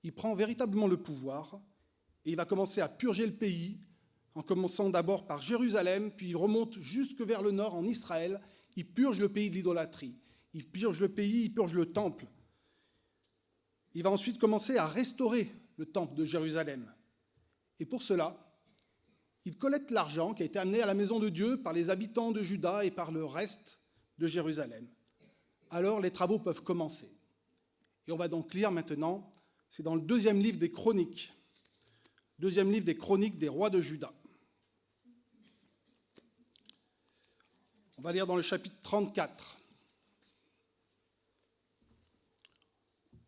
il prend véritablement le pouvoir et il va commencer à purger le pays, en commençant d'abord par Jérusalem, puis il remonte jusque vers le nord, en Israël. Il purge le pays de l'idolâtrie. Il purge le pays, il purge le temple. Il va ensuite commencer à restaurer le temple de Jérusalem. Et pour cela, il collecte l'argent qui a été amené à la maison de Dieu par les habitants de Juda et par le reste de Jérusalem. Alors les travaux peuvent commencer. Et on va donc lire maintenant, c'est dans le deuxième livre des Chroniques des rois de Juda. On va lire dans le chapitre 34.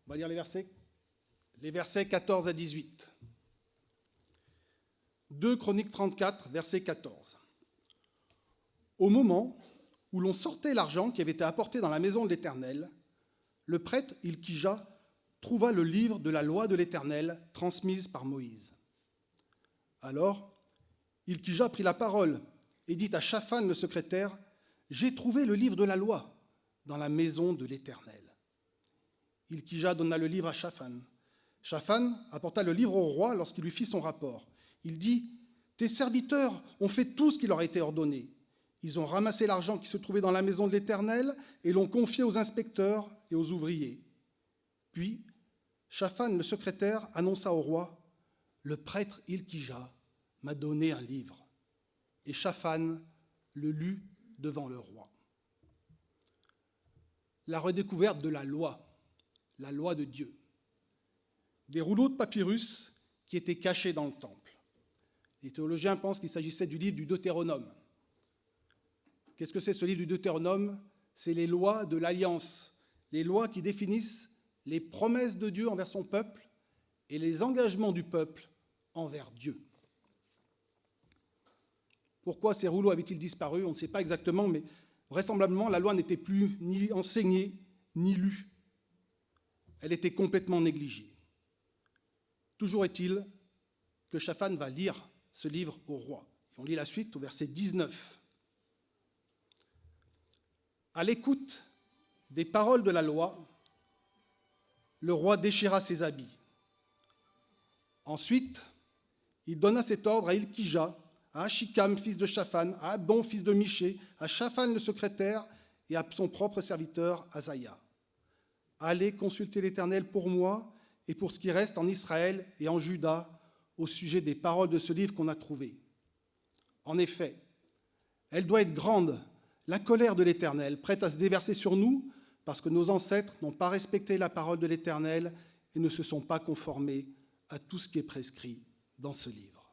On va lire les versets 14 à 18. 2 Chroniques 34, verset 14. Au moment où l'on sortait l'argent qui avait été apporté dans la maison de l'Éternel, le prêtre Hilkija trouva le livre de la loi de l'Éternel transmise par Moïse. Alors, Hilkija prit la parole et dit à Shaphan le secrétaire, « J'ai trouvé le livre de la loi dans la maison de l'Éternel. » Hilkija donna le livre à Shaphan. Shaphan apporta le livre au roi lorsqu'il lui fit son rapport. Il dit, « Tes serviteurs ont fait tout ce qui leur a été ordonné. Ils ont ramassé l'argent qui se trouvait dans la maison de l'Éternel et l'ont confié aux inspecteurs et aux ouvriers. » Puis, Shaphan le secrétaire annonça au roi, « Le prêtre Hilkija m'a donné un livre. » Et Shaphan le lut devant le roi. La redécouverte de la loi de Dieu. Des rouleaux de papyrus qui étaient cachés dans le temple. Les théologiens pensent qu'il s'agissait du livre du Deutéronome. Qu'est-ce que c'est ce livre du Deutéronome? C'est les lois de l'Alliance, les lois qui définissent les promesses de Dieu envers son peuple et les engagements du peuple envers Dieu. Pourquoi ces rouleaux avaient-ils disparu? On ne sait pas exactement, mais vraisemblablement, la loi n'était plus ni enseignée, ni lue. Elle était complètement négligée. Toujours est-il que Shaphan va lire ce livre au roi. Et on lit la suite au verset 19. À l'écoute des paroles de la loi, le roi déchira ses habits. Ensuite, il donna cet ordre à Hilkija, à Achikam, fils de Shaphan, à Abdon, fils de Miché, à Shaphan le secrétaire et à son propre serviteur Asaïa. Allez consulter l'Éternel pour moi et pour ce qui reste en Israël et en Juda au sujet des paroles de ce livre qu'on a trouvé. En effet, elle doit être grande, la colère de l'Éternel, prête à se déverser sur nous, parce que nos ancêtres n'ont pas respecté la parole de l'Éternel et ne se sont pas conformés à tout ce qui est prescrit dans ce livre.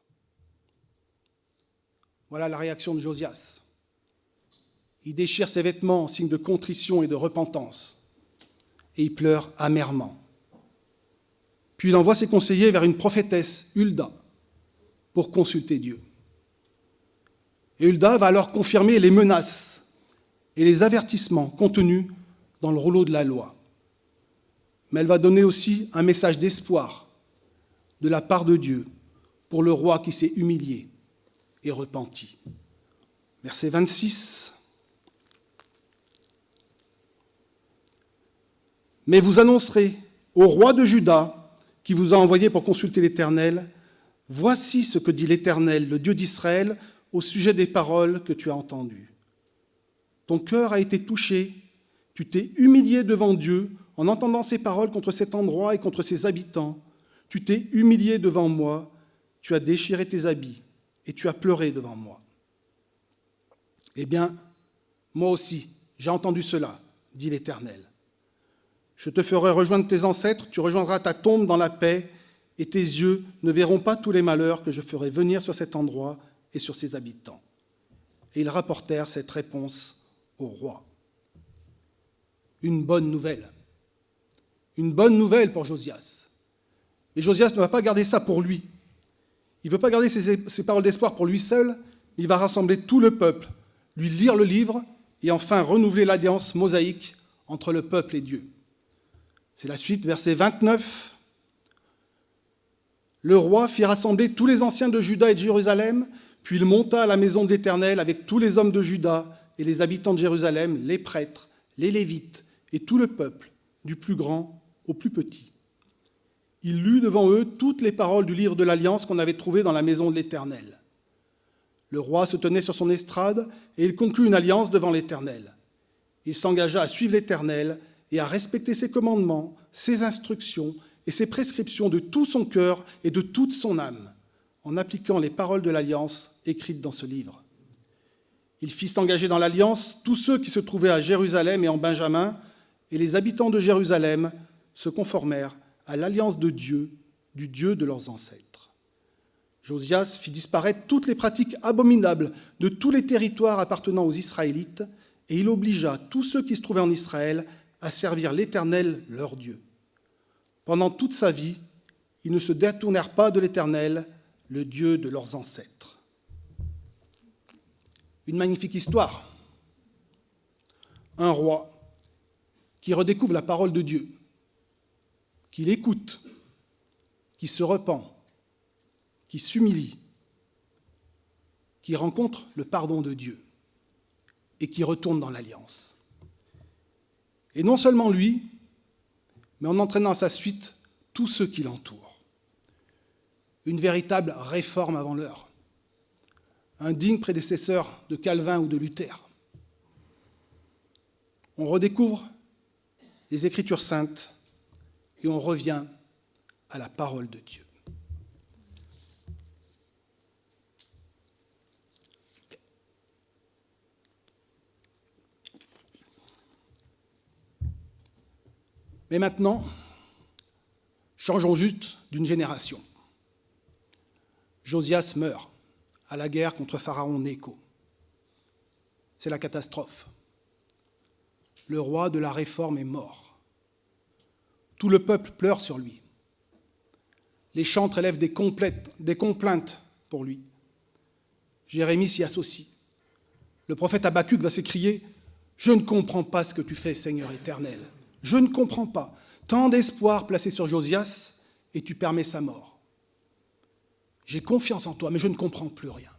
Voilà la réaction de Josias. Il déchire ses vêtements en signe de contrition et de repentance, et il pleure amèrement. Puis il envoie ses conseillers vers une prophétesse, Hulda, pour consulter Dieu. Et Hulda va alors confirmer les menaces et les avertissements contenus dans le rouleau de la loi. Mais elle va donner aussi un message d'espoir de la part de Dieu pour le roi qui s'est humilié et repenti. Verset 26. « Mais vous annoncerez au roi de Juda, qui vous a envoyé pour consulter l'Éternel, « Voici ce que dit l'Éternel, le Dieu d'Israël, au sujet des paroles que tu as entendues. Ton cœur a été touché, tu t'es humilié devant Dieu en entendant ces paroles contre cet endroit et contre ses habitants. Tu t'es humilié devant moi, tu as déchiré tes habits et tu as pleuré devant moi. Eh bien, moi aussi, j'ai entendu cela, dit l'Éternel. Je te ferai rejoindre tes ancêtres, tu rejoindras ta tombe dans la paix, et tes yeux ne verront pas tous les malheurs que je ferai venir sur cet endroit et sur ses habitants. » Et ils rapportèrent cette réponse au roi. Une bonne nouvelle. Une bonne nouvelle pour Josias. Et Josias ne va pas garder ça pour lui. Il ne veut pas garder ses paroles d'espoir pour lui seul, il va rassembler tout le peuple, lui lire le livre et enfin renouveler l'alliance mosaïque entre le peuple et Dieu. C'est la suite, verset 29. Le roi fit rassembler tous les anciens de Juda et de Jérusalem, puis il monta à la maison de l'Éternel avec tous les hommes de Juda et les habitants de Jérusalem, les prêtres, les Lévites et tout le peuple, du plus grand au plus petit. Il lut devant eux toutes les paroles du livre de l'Alliance qu'on avait trouvé dans la maison de l'Éternel. Le roi se tenait sur son estrade et il conclut une alliance devant l'Éternel. Il s'engagea à suivre l'Éternel et à respecter ses commandements, ses instructions et ses prescriptions de tout son cœur et de toute son âme, en appliquant les paroles de l'Alliance écrites dans ce livre. Il fit s'engager dans l'Alliance tous ceux qui se trouvaient à Jérusalem et en Benjamin, et les habitants de Jérusalem se conformèrent à l'alliance de Dieu, du Dieu de leurs ancêtres. Josias fit disparaître toutes les pratiques abominables de tous les territoires appartenant aux Israélites, et il obligea tous ceux qui se trouvaient en Israël à servir l'Éternel, leur Dieu. Pendant toute sa vie, ils ne se détournèrent pas de l'Éternel, le Dieu de leurs ancêtres. Une magnifique histoire. Un roi qui redécouvre la parole de Dieu, qui l'écoute, qui se repent, qui s'humilie, qui rencontre le pardon de Dieu et qui retourne dans l'alliance. Et non seulement lui, mais en entraînant à sa suite tous ceux qui l'entourent. Une véritable réforme avant l'heure. Un digne prédécesseur de Calvin ou de Luther. On redécouvre les Écritures saintes et on revient à la parole de Dieu. Mais maintenant, changeons juste d'une génération. Josias meurt à la guerre contre Pharaon Nécho. C'est la catastrophe. Le roi de la réforme est mort. Tout le peuple pleure sur lui. Les chantres élèvent des complaintes pour lui. Jérémie s'y associe. Le prophète Habacuc va s'écrier « Je ne comprends pas ce que tu fais, Seigneur éternel. Je ne comprends pas. Tant d'espoir placé sur Josias et tu permets sa mort. J'ai confiance en toi, mais je ne comprends plus rien. »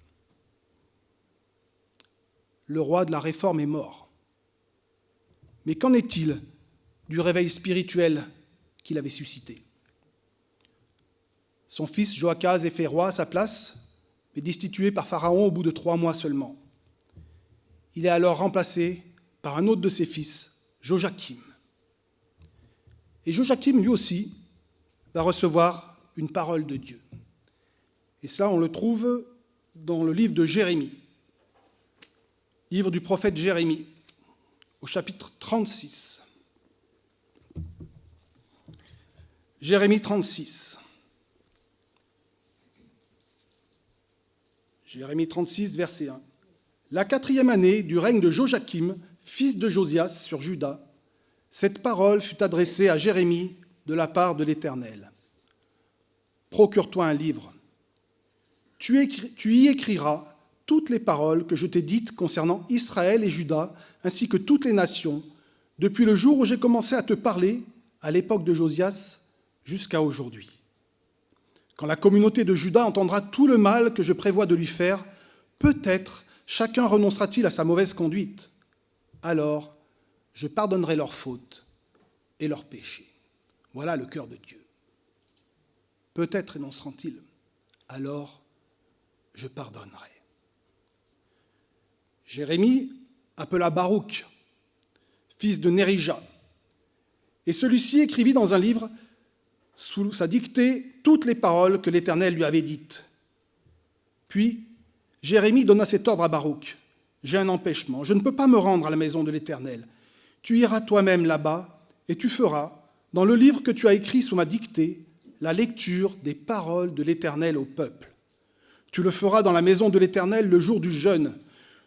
Le roi de la réforme est mort. Mais qu'en est-il du réveil spirituel qu'il avait suscité? Son fils Joachaz est fait roi à sa place, mais destitué par Pharaon au bout de 3 mois seulement. Il est alors remplacé par un autre de ses fils, Joachim. Et Joachim, lui aussi, va recevoir une parole de Dieu. Et ça, on le trouve dans le livre de Jérémie, livre du prophète Jérémie, au chapitre 36. Jérémie 36. Jérémie 36, verset 1. La 4e année du règne de Joachim, fils de Josias, sur Juda, cette parole fut adressée à Jérémie de la part de l'Éternel. Procure-toi un livre. Tu y écriras toutes les paroles que je t'ai dites concernant Israël et Juda, ainsi que toutes les nations, depuis le jour où j'ai commencé à te parler, à l'époque de Josias, jusqu'à aujourd'hui. Quand la communauté de Juda entendra tout le mal que je prévois de lui faire, peut-être chacun renoncera-t-il à sa mauvaise conduite. Alors, je pardonnerai leurs fautes et leurs péchés. Voilà le cœur de Dieu. Peut-être renonceront-ils. Alors, je pardonnerai. Jérémie appela Baruch, fils de Nérija, et celui-ci écrivit dans un livre, sous sa dictée, toutes les paroles que l'Éternel lui avait dites. Puis, Jérémie donna cet ordre à Baruch. J'ai un empêchement, je ne peux pas me rendre à la maison de l'Éternel. Tu iras toi-même là-bas et tu feras, dans le livre que tu as écrit sous ma dictée, la lecture des paroles de l'Éternel au peuple. Tu le feras dans la maison de l'Éternel le jour du jeûne.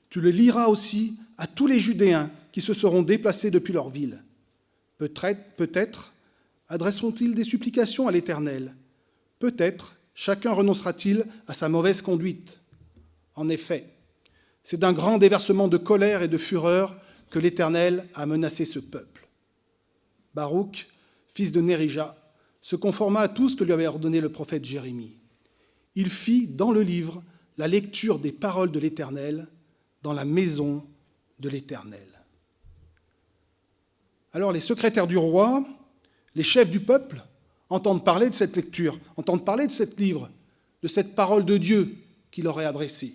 Tu le liras aussi à tous les Judéens qui se seront déplacés depuis leur ville. Peut-être adresseront-ils des supplications à l'Éternel. Peut-être chacun renoncera-t-il à sa mauvaise conduite. En effet, c'est d'un grand déversement de colère et de fureur que l'Éternel a menacé ce peuple. Baruch, fils de Nérija, se conforma à tout ce que lui avait ordonné le prophète Jérémie. Il fit dans le livre la lecture des paroles de l'Éternel dans la maison de l'Éternel. Alors les secrétaires du roi, les chefs du peuple, entendent parler de cette lecture, entendent parler de ce livre, de cette parole de Dieu qu'il leur est adressée.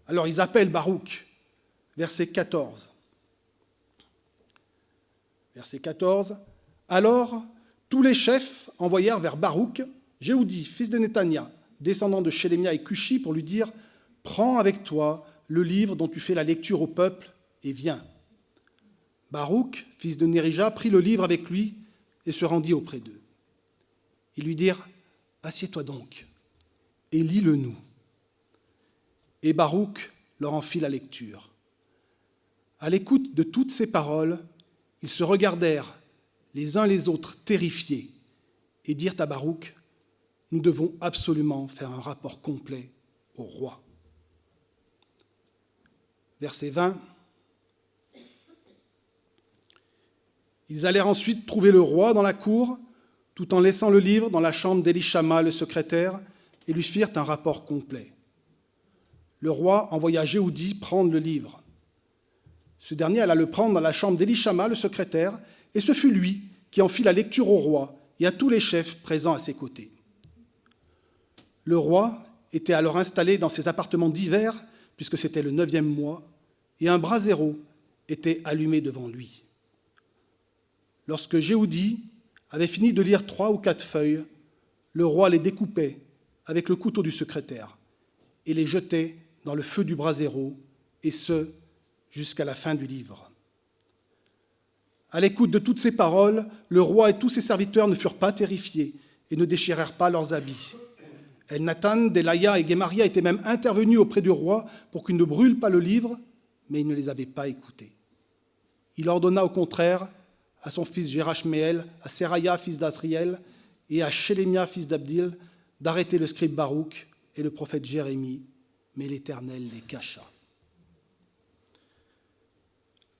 Alors ils appellent Baruch, verset 14. Verset 14. Alors tous les chefs envoyèrent vers Baruch, Jéhoudi, fils de Néthania, descendant de Chélémia et Cushi, pour lui dire « Prends avec toi le livre dont tu fais la lecture au peuple et viens. » Baruch, fils de Nérija, prit le livre avec lui et se rendit auprès d'eux. Ils lui dirent « Assieds-toi donc et lis-le-nous. » Et Baruch leur en fit la lecture. À l'écoute de toutes ces paroles, ils se regardèrent les uns les autres terrifiés et dirent à Baruch « Nous devons absolument faire un rapport complet au roi. » Verset 20. Ils allèrent ensuite trouver le roi dans la cour, tout en laissant le livre dans la chambre d'Élishama, le secrétaire, et lui firent un rapport complet. Le roi envoya Jéhoudi prendre le livre. Ce dernier alla le prendre dans la chambre d'Élishama, le secrétaire, et ce fut lui qui en fit la lecture au roi et à tous les chefs présents à ses côtés. Le roi était alors installé dans ses appartements d'hiver, puisque c'était le 9e mois, et un brasero était allumé devant lui. Lorsque Jéhoudi avait fini de lire 3 ou 4 feuilles, le roi les découpait avec le couteau du secrétaire et les jetait dans le feu du brasero, et ce, jusqu'à la fin du livre. À l'écoute de toutes ces paroles, le roi et tous ses serviteurs ne furent pas terrifiés et ne déchirèrent pas leurs habits. Elnathan, Delaya et Guémaria étaient même intervenus auprès du roi pour qu'il ne brûle pas le livre, mais il ne les avait pas écoutés. Il ordonna au contraire à son fils Jérachméel, à Seraya, fils d'Asriel, et à Chélémia, fils d'Abdil, d'arrêter le scribe Baruch et le prophète Jérémie, mais l'Éternel les cacha.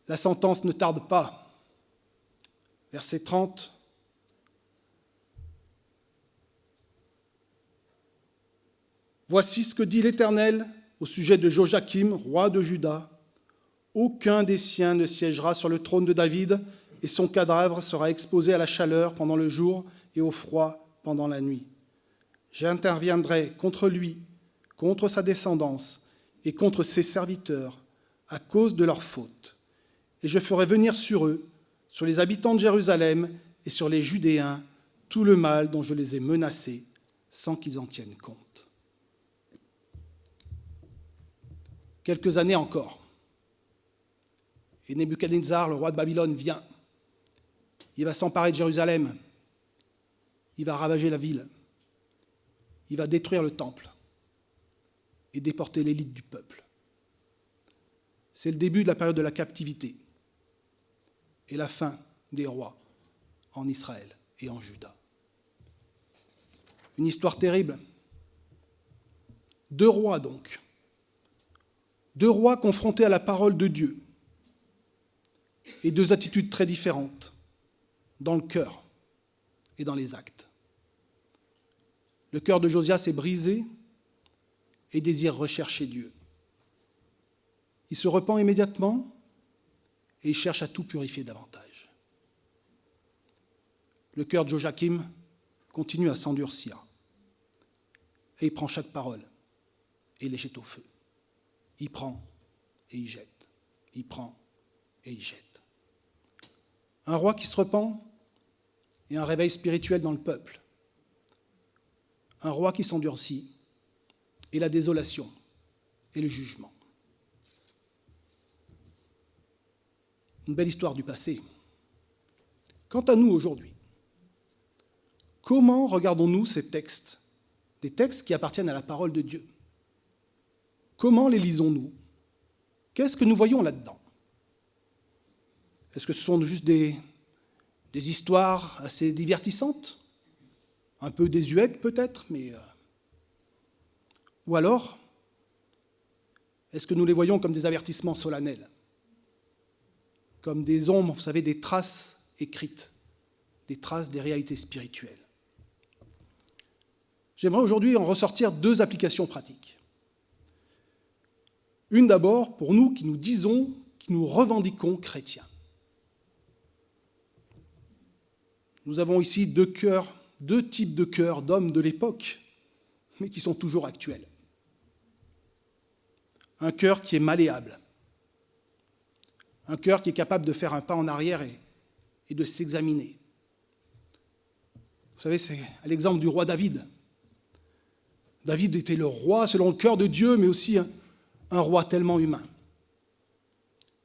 La sentence ne tarde pas. Verset 30. Voici ce que dit l'Éternel au sujet de Joachim, roi de Juda. Aucun des siens ne siégera sur le trône de David, et son cadavre sera exposé à la chaleur pendant le jour et au froid pendant la nuit. J'interviendrai contre lui, contre sa descendance et contre ses serviteurs, à cause de leurs fautes, et je ferai venir sur eux, sur les habitants de Jérusalem et sur les Judéens, tout le mal dont je les ai menacés, sans qu'ils en tiennent compte. » Quelques années encore, et Nebuchadnezzar, le roi de Babylone, vient. Il va s'emparer de Jérusalem, il va ravager la ville, il va détruire le temple et déporter l'élite du peuple. C'est le début de la période de la captivité et la fin des rois en Israël et en Juda. Une histoire terrible. 2 rois donc. 2 rois confrontés à la parole de Dieu et 2 attitudes très différentes dans le cœur et dans les actes. Le cœur de Josias est brisé et désire rechercher Dieu. Il se repent immédiatement et il cherche à tout purifier davantage. Le cœur de Joachim continue à s'endurcir et il prend chaque parole et les jette au feu. Il prend et il jette. Il prend et il jette. Un roi qui se repent et un réveil spirituel dans le peuple. Un roi qui s'endurcit et la désolation et le jugement. Une belle histoire du passé. Quant à nous aujourd'hui, comment regardons-nous ces textes, des textes qui appartiennent à la parole de Dieu? Comment les lisons-nous? Qu'est-ce que nous voyons là-dedans? Est-ce que ce sont juste des histoires assez divertissantes? Un peu désuètes peut-être, mais... Ou alors, est-ce que nous les voyons comme des avertissements solennels? Comme des ombres, vous savez, des traces écrites, des traces des réalités spirituelles. J'aimerais aujourd'hui en ressortir 2 applications pratiques. Une d'abord pour nous qui nous disons, qui nous revendiquons chrétiens. Nous avons ici 2 cœurs, 2 types de cœurs d'hommes de l'époque, mais qui sont toujours actuels. Un cœur qui est malléable, un cœur qui est capable de faire un pas en arrière et de s'examiner. Vous savez, c'est à l'exemple du roi David. David était le roi selon le cœur de Dieu, mais aussi un roi tellement humain.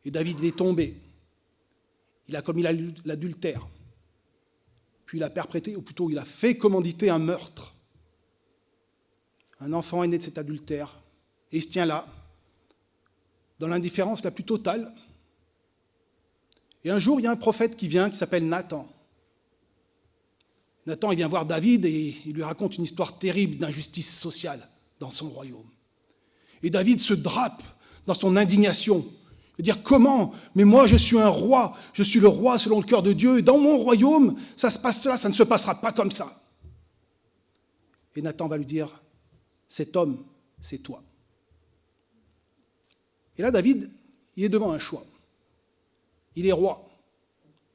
Et David, il est tombé. Il a commis l'adultère. Puis il a perpétré, ou plutôt il a fait commanditer un meurtre. Un enfant est né de cet adultère, et il se tient là, dans l'indifférence la plus totale. Et un jour, il y a un prophète qui vient, qui s'appelle Nathan. Nathan, il vient voir David et il lui raconte une histoire terrible d'injustice sociale dans son royaume. Et David se drape dans son indignation. Il veut dire, comment? Mais moi, je suis un roi, je suis le roi selon le cœur de Dieu, et dans mon royaume, ça se passe cela, ça ne se passera pas comme ça. Et Nathan va lui dire, cet homme, c'est toi. Et là, David, il est devant un choix. Il est roi,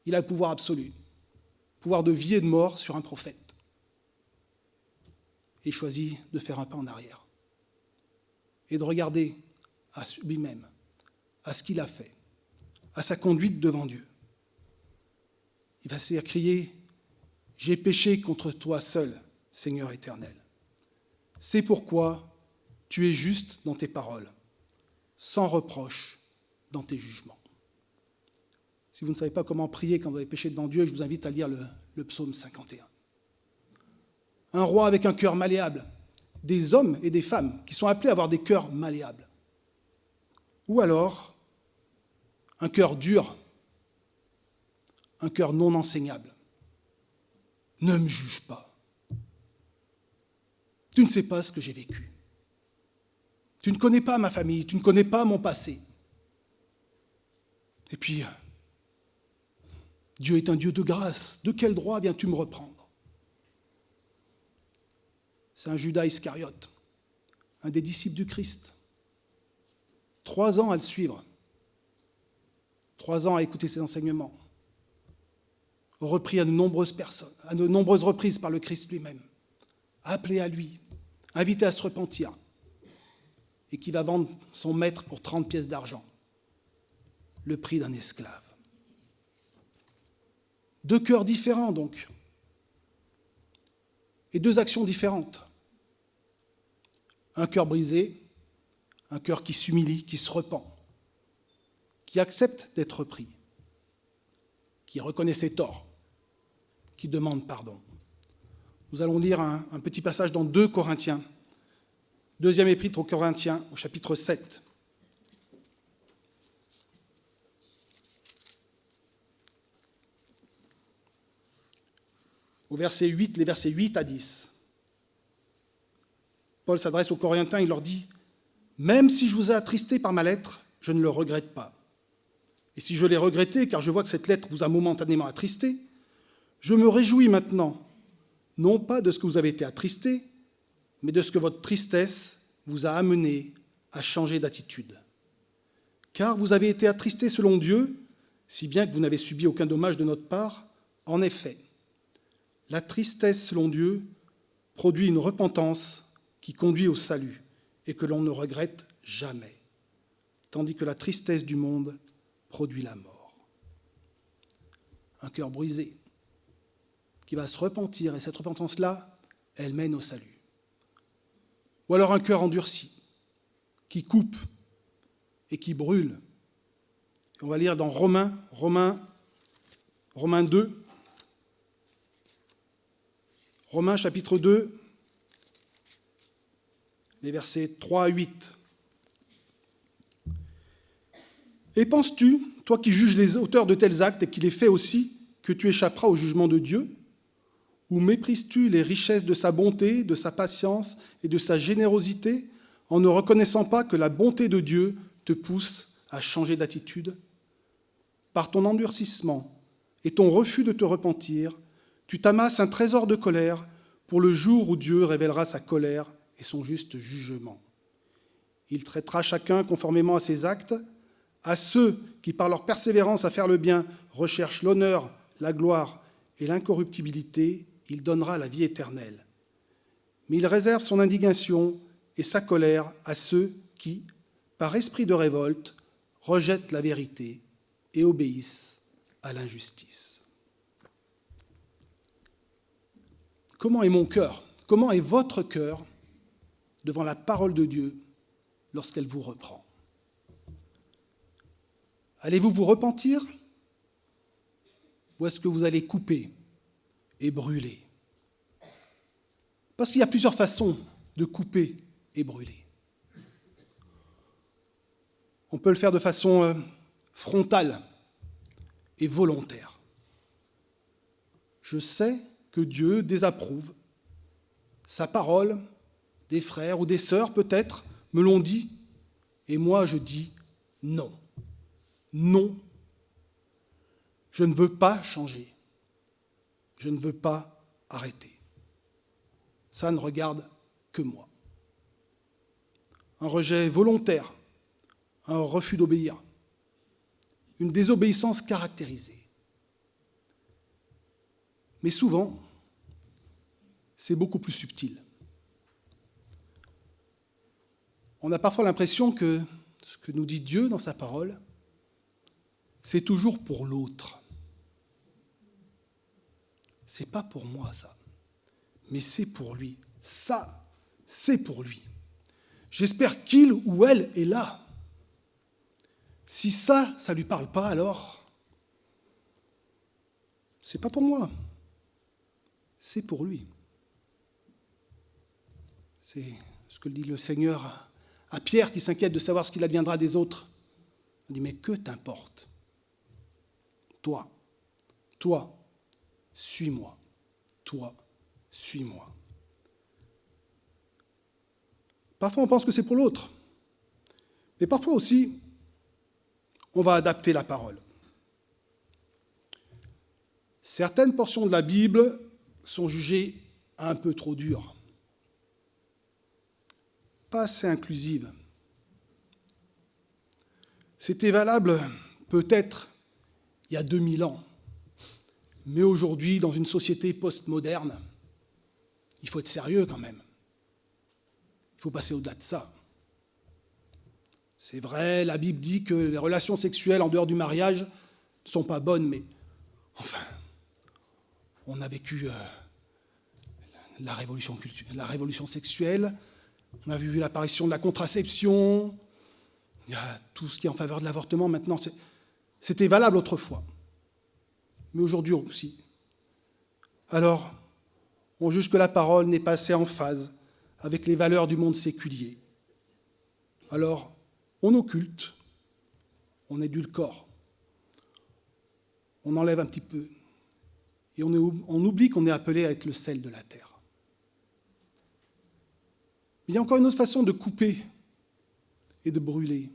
il a le pouvoir absolu, pouvoir de vie et de mort sur un prophète. Et il choisit de faire un pas en arrière et de regarder à lui-même, à ce qu'il a fait, à sa conduite devant Dieu. Il va se crier « J'ai péché contre toi seul, Seigneur éternel. C'est pourquoi tu es juste dans tes paroles, sans reproche dans tes jugements. » Si vous ne savez pas comment prier quand vous avez péché devant Dieu, je vous invite à lire le psaume 51. Un roi avec un cœur malléable, des hommes et des femmes qui sont appelés à avoir des cœurs malléables. Ou alors, un cœur dur, un cœur non enseignable. Ne me juge pas. Tu ne sais pas ce que j'ai vécu. Tu ne connais pas ma famille, tu ne connais pas mon passé. Et puis, Dieu est un Dieu de grâce. De quel droit viens-tu me reprendre? C'est un Judas Iscariote, un des disciples du Christ. 3 ans à le suivre. 3 ans à écouter ses enseignements. Repris à de nombreuses personnes, à de nombreuses reprises par le Christ lui-même. Appelé à lui, invité à se repentir. Et qui va vendre son maître pour 30 pièces d'argent. le prix d'un esclave. Deux cœurs différents donc, et deux actions différentes. Un cœur brisé, un cœur qui s'humilie, qui se repent, qui accepte d'être pris, qui reconnaît ses torts, qui demande pardon. Nous allons lire un petit passage dans 2 Corinthiens, deuxième épître aux Corinthiens, au chapitre 7. Au verset 8, les versets 8 à 10. Paul s'adresse aux Corinthiens, il leur dit « Même si je vous ai attristé par ma lettre, je ne le regrette pas. Et si je l'ai regretté, car je vois que cette lettre vous a momentanément attristé, je me réjouis maintenant, non pas de ce que vous avez été attristé, mais de ce que votre tristesse vous a amené à changer d'attitude. Car vous avez été attristé selon Dieu, si bien que vous n'avez subi aucun dommage de notre part. En effet, la tristesse selon Dieu produit une repentance qui conduit au salut et que l'on ne regrette jamais, tandis que la tristesse du monde produit la mort. » Un cœur brisé qui va se repentir, et cette repentance-là, elle mène au salut. Ou alors un cœur endurci, qui coupe et qui brûle. Et on va lire dans Romains 2, Romains chapitre 2, les versets 3 à 8. « Et penses-tu, toi qui juges les auteurs de tels actes et qui les fais aussi, que tu échapperas au jugement de Dieu ? Ou méprises-tu les richesses de sa bonté, de sa patience et de sa générosité, en ne reconnaissant pas que la bonté de Dieu te pousse à changer d'attitude ? Par ton endurcissement et ton refus de te repentir, tu t'amasses un trésor de colère pour le jour où Dieu révélera sa colère et son juste jugement. Il traitera chacun conformément à ses actes. À ceux qui, par leur persévérance à faire le bien, recherchent l'honneur, la gloire et l'incorruptibilité, il donnera la vie éternelle. Mais il réserve son indignation et sa colère à ceux qui, par esprit de révolte, rejettent la vérité et obéissent à l'injustice. » Comment est mon cœur ? Comment est votre cœur devant la parole de Dieu lorsqu'elle vous reprend ? Allez-vous vous repentir ? Ou est-ce que vous allez couper et brûler ? Parce qu'il y a plusieurs façons de couper et brûler. On peut le faire de façon frontale et volontaire. Je sais que Dieu désapprouve. Sa parole, des frères ou des sœurs peut-être, me l'ont dit, et moi je dis non. Non, je ne veux pas changer. Je ne veux pas arrêter. Ça ne regarde que moi. Un rejet volontaire, un refus d'obéir, une désobéissance caractérisée. Mais souvent, c'est beaucoup plus subtil. On a parfois l'impression que ce que nous dit Dieu dans sa parole, c'est toujours pour l'autre. C'est pas pour moi, ça. Mais c'est pour lui. Ça, c'est pour lui. J'espère qu'il ou elle est là. Si ça lui parle pas, alors, c'est pas pour moi. C'est pour lui. C'est ce que dit le Seigneur à Pierre qui s'inquiète de savoir ce qu'il adviendra des autres. Il dit, mais que t'importe ? Toi, suis-moi. Toi, suis-moi. Parfois, on pense que c'est pour l'autre. Mais parfois aussi, on va adapter la parole. Certaines portions de la Bible sont jugées un peu trop dures, pas assez inclusives. C'était valable peut-être il y a 2000 ans. Mais aujourd'hui, dans une société postmoderne, il faut être sérieux quand même. Il faut passer au-delà de ça. C'est vrai, la Bible dit que les relations sexuelles en dehors du mariage ne sont pas bonnes, mais enfin, on a vécu la révolution sexuelle, on a vu l'apparition de la contraception, il y a tout ce qui est en faveur de l'avortement maintenant. C'était valable autrefois, mais aujourd'hui aussi. Alors, on juge que la parole n'est pas assez en phase avec les valeurs du monde séculier. Alors, on occulte, on édulcore, on enlève un petit peu, et on oublie qu'on est appelé à être le sel de la terre. Il y a encore une autre façon de couper et de brûler.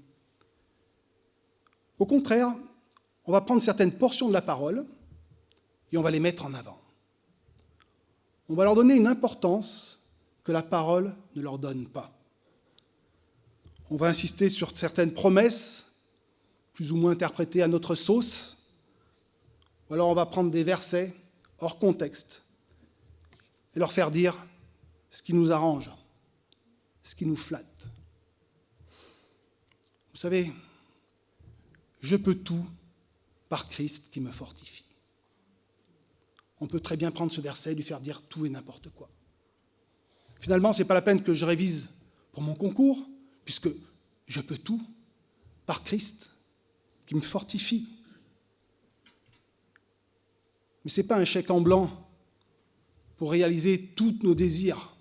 Au contraire, on va prendre certaines portions de la parole et on va les mettre en avant. On va leur donner une importance que la parole ne leur donne pas. On va insister sur certaines promesses, plus ou moins interprétées à notre sauce, ou alors on va prendre des versets hors contexte et leur faire dire ce qui nous arrange, ce qui nous flatte. Vous savez, je peux tout par Christ qui me fortifie. On peut très bien prendre ce verset et lui faire dire tout et n'importe quoi. Finalement, ce n'est pas la peine que je révise pour mon concours, puisque je peux tout par Christ qui me fortifie. Mais ce n'est pas un chèque en blanc pour réaliser tous nos désirs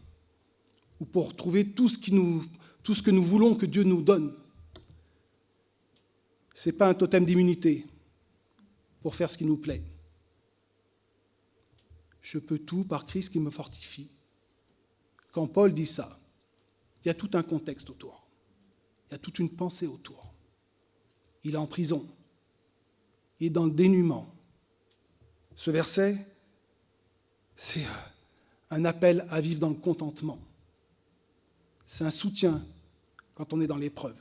ou pour trouver tout ce que nous voulons que Dieu nous donne. Ce n'est pas un totem d'immunité pour faire ce qui nous plaît. Je peux tout par Christ qui me fortifie. Quand Paul dit ça, il y a tout un contexte autour. Il y a toute une pensée autour. Il est en prison. Il est dans le dénuement. Ce verset, c'est un appel à vivre dans le contentement. C'est un soutien quand on est dans l'épreuve.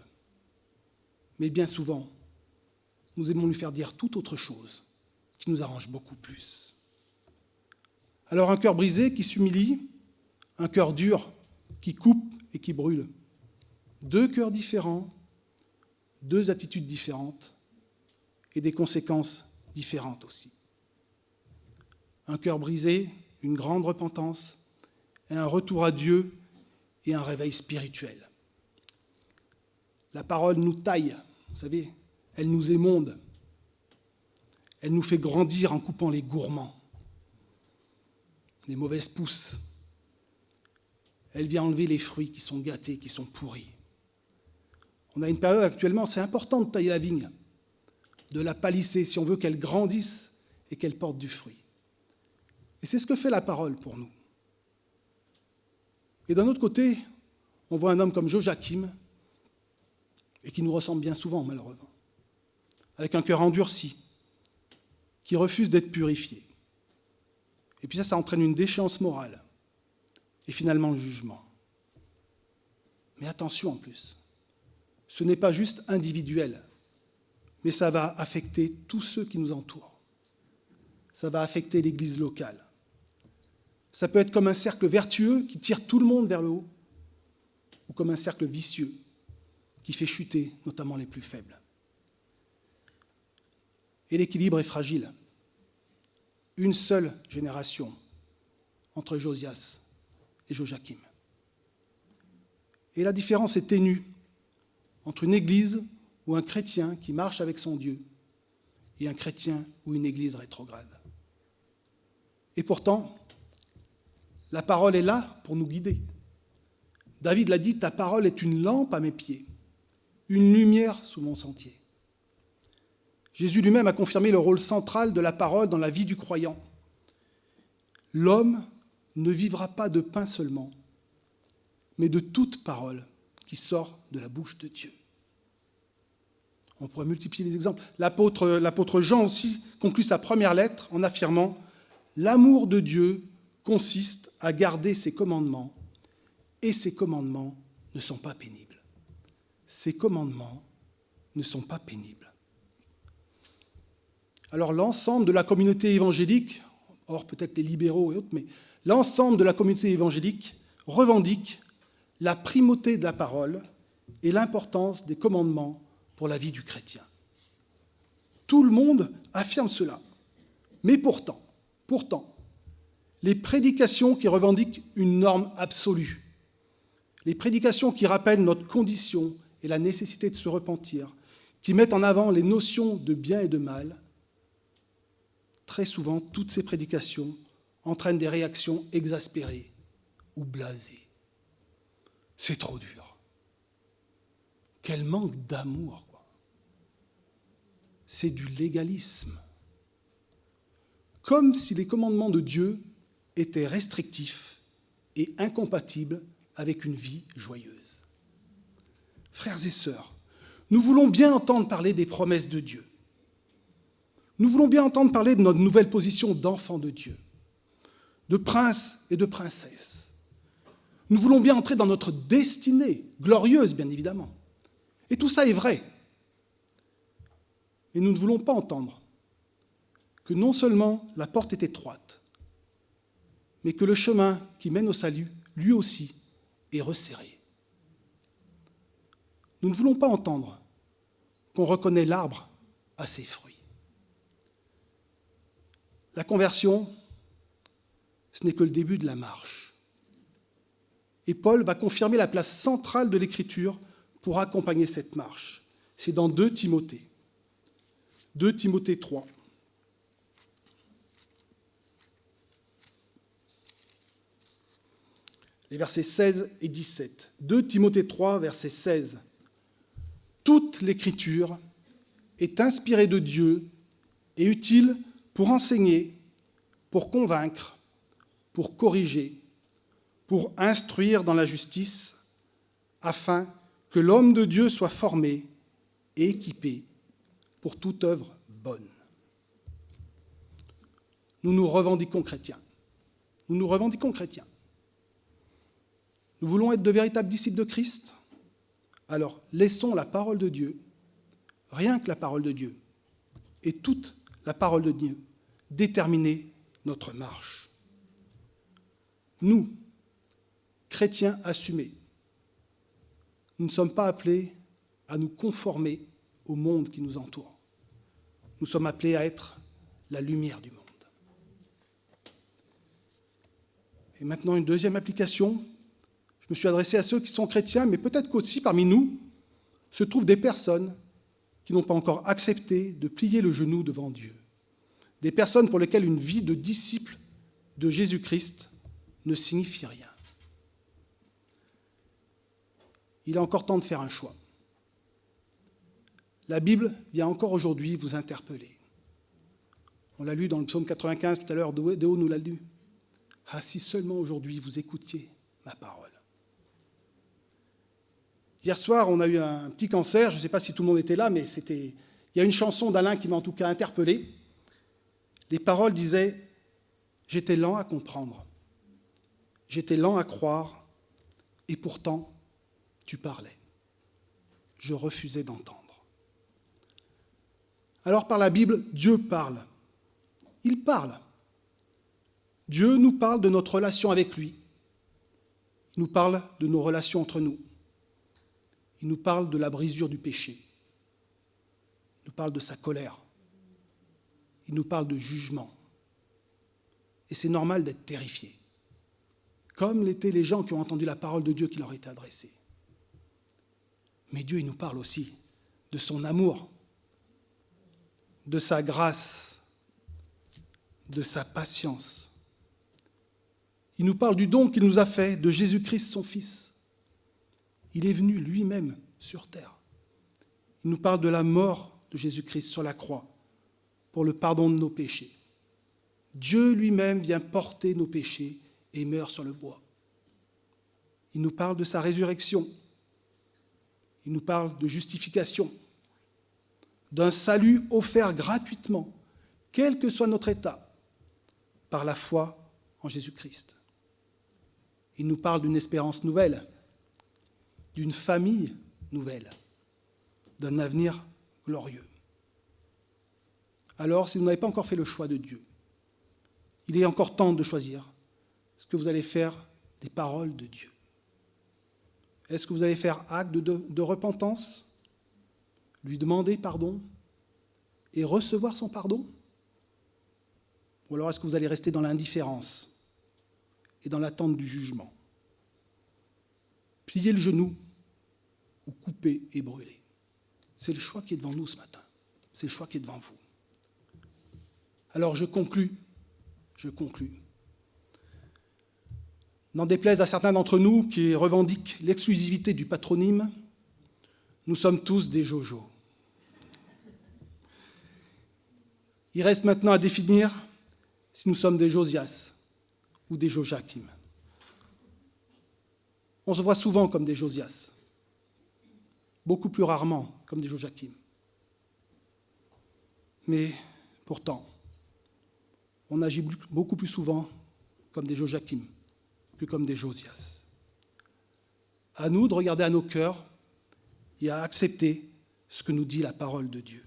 Mais bien souvent, nous aimons lui faire dire toute autre chose qui nous arrange beaucoup plus. Alors un cœur brisé qui s'humilie, un cœur dur qui coupe et qui brûle. Deux cœurs différents, deux attitudes différentes et des conséquences différentes aussi. Un cœur brisé, une grande repentance, et un retour à Dieu et un réveil spirituel. La parole nous taille, vous savez, elle nous émonde. Elle nous fait grandir en coupant les gourmands, les mauvaises pousses. Elle vient enlever les fruits qui sont gâtés, qui sont pourris. On a une période actuellement, c'est important de tailler la vigne, de la palisser si on veut qu'elle grandisse et qu'elle porte du fruit. Et c'est ce que fait la parole pour nous. Et d'un autre côté, on voit un homme comme Joachim, et qui nous ressemble bien souvent, malheureusement, avec un cœur endurci, qui refuse d'être purifié. Et puis ça entraîne une déchéance morale, et finalement le jugement. Mais attention en plus, ce n'est pas juste individuel, mais ça va affecter tous ceux qui nous entourent. Ça va affecter l'Église locale. Ça peut être comme un cercle vertueux qui tire tout le monde vers le haut, ou comme un cercle vicieux qui fait chuter notamment les plus faibles. Et l'équilibre est fragile. Une seule génération entre Josias et Joachim. Et la différence est ténue entre une église ou un chrétien qui marche avec son Dieu et un chrétien ou une église rétrograde. Et pourtant, la parole est là pour nous guider. David l'a dit, ta parole est une lampe à mes pieds, une lumière sous mon sentier. Jésus lui-même a confirmé le rôle central de la parole dans la vie du croyant. L'homme ne vivra pas de pain seulement, mais de toute parole qui sort de la bouche de Dieu. On pourrait multiplier les exemples. L'apôtre Jean aussi conclut sa première lettre en affirmant « L'amour de Dieu consiste à garder ses commandements, et ses commandements ne sont pas pénibles. » Ces commandements ne sont pas pénibles. Alors l'ensemble de la communauté évangélique, hors peut-être les libéraux et autres, mais l'ensemble de la communauté évangélique revendique la primauté de la parole et l'importance des commandements pour la vie du chrétien. Tout le monde affirme cela. Mais pourtant, les prédications qui revendiquent une norme absolue, les prédications qui rappellent notre condition et la nécessité de se repentir, qui mettent en avant les notions de bien et de mal, très souvent, toutes ces prédications entraînent des réactions exaspérées ou blasées. C'est trop dur. Quel manque d'amour, quoi. C'est du légalisme. Comme si les commandements de Dieu étaient restrictifs et incompatibles avec une vie joyeuse. Frères et sœurs, nous voulons bien entendre parler des promesses de Dieu. Nous voulons bien entendre parler de notre nouvelle position d'enfant de Dieu, de prince et de princesse. Nous voulons bien entrer dans notre destinée, glorieuse bien évidemment. Et tout ça est vrai. Mais nous ne voulons pas entendre que non seulement la porte est étroite, mais que le chemin qui mène au salut, lui aussi, est resserré. Nous ne voulons pas entendre qu'on reconnaît l'arbre à ses fruits. La conversion, ce n'est que le début de la marche. Et Paul va confirmer la place centrale de l'Écriture pour accompagner cette marche. C'est dans 2 Timothée. 2 Timothée 3. Les versets 16 et 17. 2 Timothée 3, verset 16. Toute l'Écriture est inspirée de Dieu et utile pour enseigner, pour convaincre, pour corriger, pour instruire dans la justice, afin que l'homme de Dieu soit formé et équipé pour toute œuvre bonne. Nous nous revendiquons chrétiens. Nous nous revendiquons chrétiens. Nous voulons être de véritables disciples de Christ. Alors, laissons la parole de Dieu, rien que la parole de Dieu, et toute la parole de Dieu, déterminer notre marche. Nous, chrétiens assumés, nous ne sommes pas appelés à nous conformer au monde qui nous entoure. Nous sommes appelés à être la lumière du monde. Et maintenant, une deuxième application. Je me suis adressé à ceux qui sont chrétiens, mais peut-être qu'aussi parmi nous se trouvent des personnes qui n'ont pas encore accepté de plier le genou devant Dieu. Des personnes pour lesquelles une vie de disciple de Jésus-Christ ne signifie rien. Il est encore temps de faire un choix. La Bible vient encore aujourd'hui vous interpeller. On l'a lu dans le psaume 95 tout à l'heure, Déo nous l'a lu. Ah, si seulement aujourd'hui vous écoutiez ma parole. Hier soir, on a eu un petit concert, je ne sais pas si tout le monde était là, mais il y a une chanson d'Alain qui m'a en tout cas interpellé. Les paroles disaient « J'étais lent à comprendre, j'étais lent à croire, et pourtant, tu parlais. Je refusais d'entendre. » Alors par la Bible, Dieu parle. Il parle. Dieu nous parle de notre relation avec lui. Il nous parle de nos relations entre nous. Il nous parle de la brisure du péché. Il nous parle de sa colère. Il nous parle de jugement. Et c'est normal d'être terrifié, comme l'étaient les gens qui ont entendu la parole de Dieu qui leur était adressée. Mais Dieu, il nous parle aussi de son amour, de sa grâce, de sa patience. Il nous parle du don qu'il nous a fait, de Jésus-Christ, son Fils. Il est venu lui-même sur terre. Il nous parle de la mort de Jésus-Christ sur la croix pour le pardon de nos péchés. Dieu lui-même vient porter nos péchés et meurt sur le bois. Il nous parle de sa résurrection. Il nous parle de justification, d'un salut offert gratuitement, quel que soit notre état, par la foi en Jésus-Christ. Il nous parle d'une espérance nouvelle, d'une famille nouvelle, d'un avenir glorieux. Alors, si vous n'avez pas encore fait le choix de Dieu, il est encore temps de choisir ce que vous allez faire des paroles de Dieu. Est-ce que vous allez faire acte de repentance, lui demander pardon et recevoir son pardon? Ou alors est-ce que vous allez rester dans l'indifférence et dans l'attente du jugement? Plier le genou ou couper et brûler. C'est le choix qui est devant nous ce matin. C'est le choix qui est devant vous. Alors je conclus. N'en déplaise à certains d'entre nous qui revendiquent l'exclusivité du patronyme, nous sommes tous des Jojo. Il reste maintenant à définir si nous sommes des Josias ou des Joachim. On se voit souvent comme des Josias, beaucoup plus rarement comme des Joachim. Mais pourtant, on agit beaucoup plus souvent comme des Joachim que comme des Josias. À nous de regarder à nos cœurs et à accepter ce que nous dit la parole de Dieu.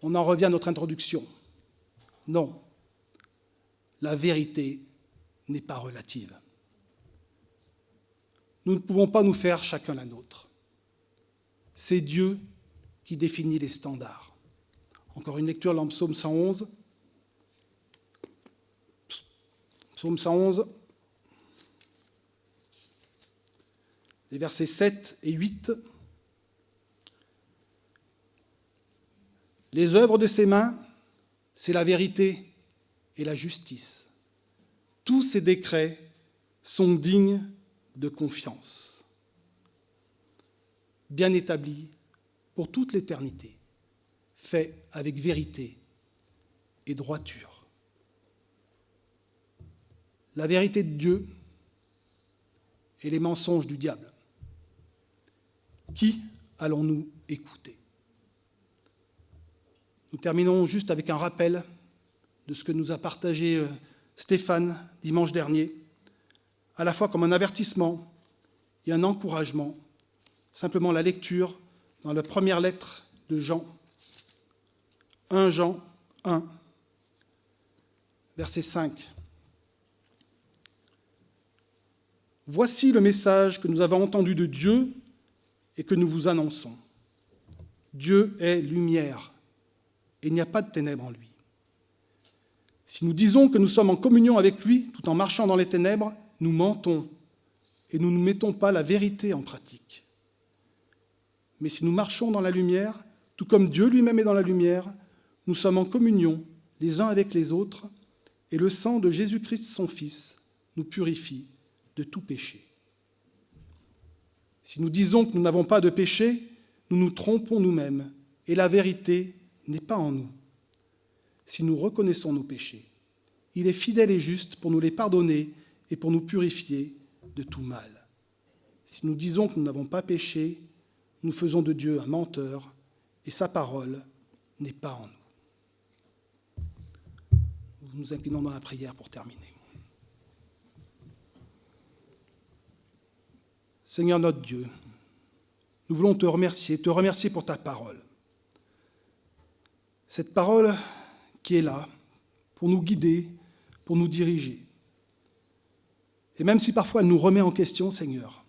On en revient à notre introduction. Non, la vérité n'est pas relative. Nous ne pouvons pas nous faire chacun la nôtre. C'est Dieu qui définit les standards. Encore une lecture dans le psaume 111. Psaume 111, les versets 7 et 8. Les œuvres de ses mains, c'est la vérité et la justice. Tous ses décrets sont dignes de confiance, bien établis pour toute l'éternité, faits avec vérité et droiture. La vérité de Dieu et les mensonges du diable. Qui allons-nous écouter? Nous terminons juste avec un rappel de ce que nous a partagé Stéphane dimanche dernier, à la fois comme un avertissement et un encouragement, simplement la lecture dans la première lettre de Jean, 1 Jean 1, verset 5. Voici le message que nous avons entendu de Dieu et que nous vous annonçons. Dieu est lumière et il n'y a pas de ténèbres en lui. Si nous disons que nous sommes en communion avec lui tout en marchant dans les ténèbres, nous mentons et nous ne mettons pas la vérité en pratique. Mais si nous marchons dans la lumière, tout comme Dieu lui-même est dans la lumière, nous sommes en communion les uns avec les autres et le sang de Jésus-Christ, son Fils, nous purifie de tout péché. Si nous disons que nous n'avons pas de péché, nous nous trompons nous-mêmes et la vérité n'est pas en nous. Si nous reconnaissons nos péchés, il est fidèle et juste pour nous les pardonner et pour nous purifier de tout mal. Si nous disons que nous n'avons pas péché, nous faisons de Dieu un menteur et sa parole n'est pas en nous. Nous nous inclinons dans la prière pour terminer. Seigneur notre Dieu, nous voulons te remercier pour ta parole. Cette parole qui est là pour nous guider, pour nous diriger. Et même si parfois elle nous remet en question, Seigneur,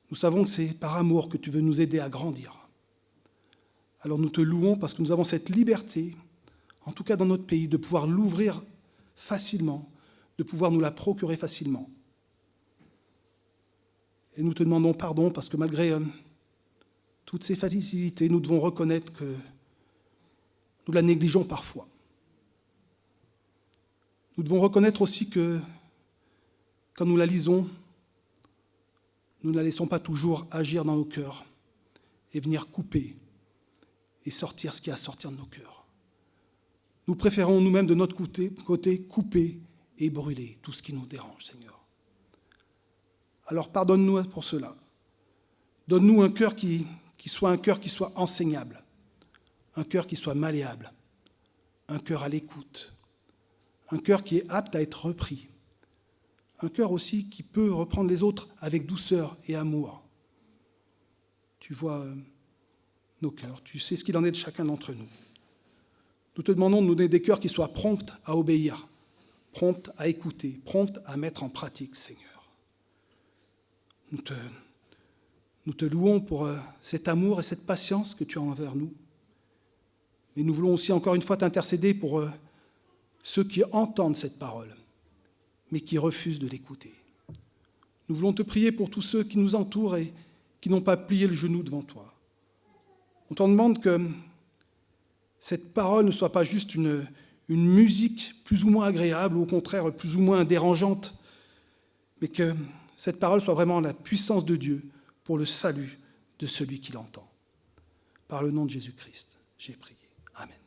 nous savons que c'est par amour que tu veux nous aider à grandir. Alors nous te louons parce que nous avons cette liberté, en tout cas dans notre pays, de pouvoir l'ouvrir facilement, de pouvoir nous la procurer facilement. Et nous te demandons pardon parce que malgré toutes ces facilités, nous devons reconnaître que nous la négligeons parfois. Nous devons reconnaître aussi que quand nous la lisons, nous ne la laissons pas toujours agir dans nos cœurs et venir couper et sortir ce qui a à sortir de nos cœurs. Nous préférons nous-mêmes de notre côté couper et brûler tout ce qui nous dérange, Seigneur. Alors pardonne-nous pour cela. Donne-nous un cœur qui soit enseignable, un cœur qui soit malléable, un cœur à l'écoute, un cœur qui est apte à être repris, un cœur aussi qui peut reprendre les autres avec douceur et amour. Tu vois nos cœurs, tu sais ce qu'il en est de chacun d'entre nous. Nous te demandons de nous donner des cœurs qui soient prompts à obéir, prompts à écouter, prompts à mettre en pratique, Seigneur. Nous te louons pour cet amour et cette patience que tu as envers nous. Mais nous voulons aussi encore une fois t'intercéder pour ceux qui entendent cette parole, mais qui refusent de l'écouter. Nous voulons te prier pour tous ceux qui nous entourent et qui n'ont pas plié le genou devant toi. On t'en demande que cette parole ne soit pas juste une musique plus ou moins agréable, ou au contraire plus ou moins dérangeante, mais que cette parole soit vraiment la puissance de Dieu pour le salut de celui qui l'entend. Par le nom de Jésus-Christ, j'ai prié. Amen.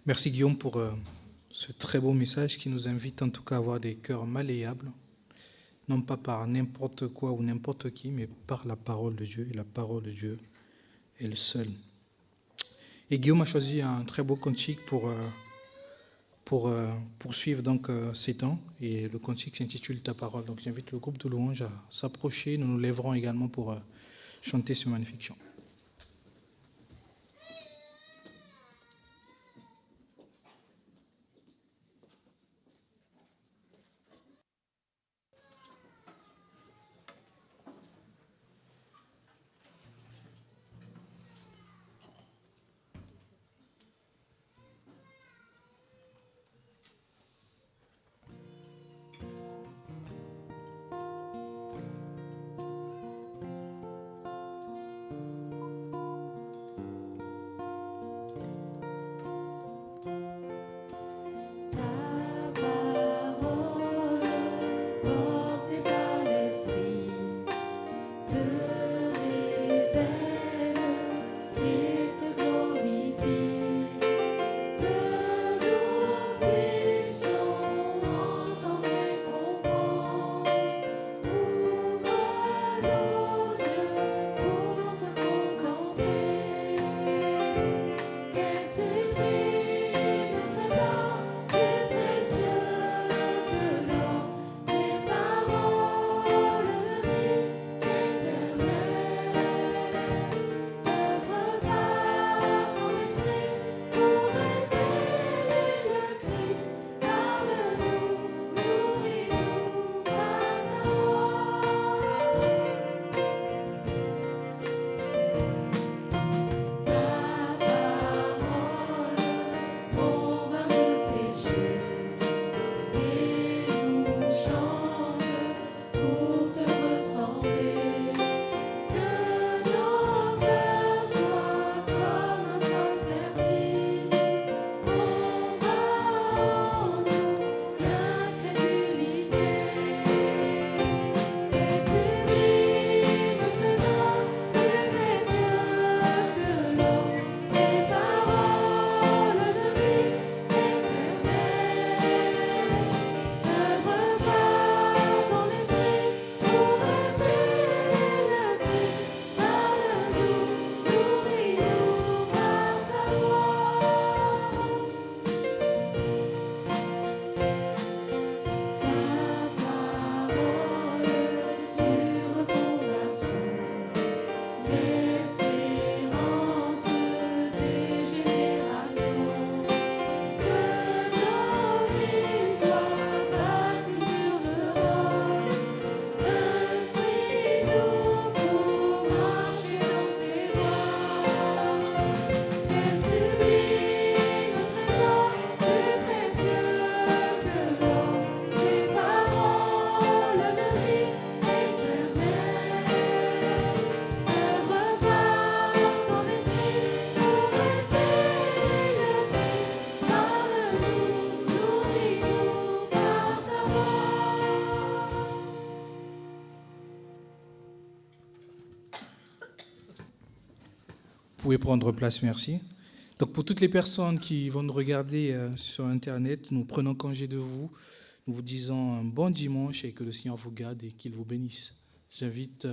Merci Guillaume pour ce très beau message qui nous invite en tout cas à avoir des cœurs malléables, non pas par n'importe quoi ou n'importe qui, mais par la parole de Dieu, et la parole de Dieu est le seul. Et Guillaume a choisi un très beau cantique pour poursuivre donc ces temps, et le cantique s'intitule Ta parole. Donc j'invite le groupe de louanges à s'approcher. Nous nous lèverons également pour chanter ce magnifique chant. Vous pouvez prendre place, merci. Donc pour toutes les personnes qui vont nous regarder sur Internet, nous prenons congé de vous. Nous vous disons un bon dimanche et que le Seigneur vous garde et qu'il vous bénisse. J'invite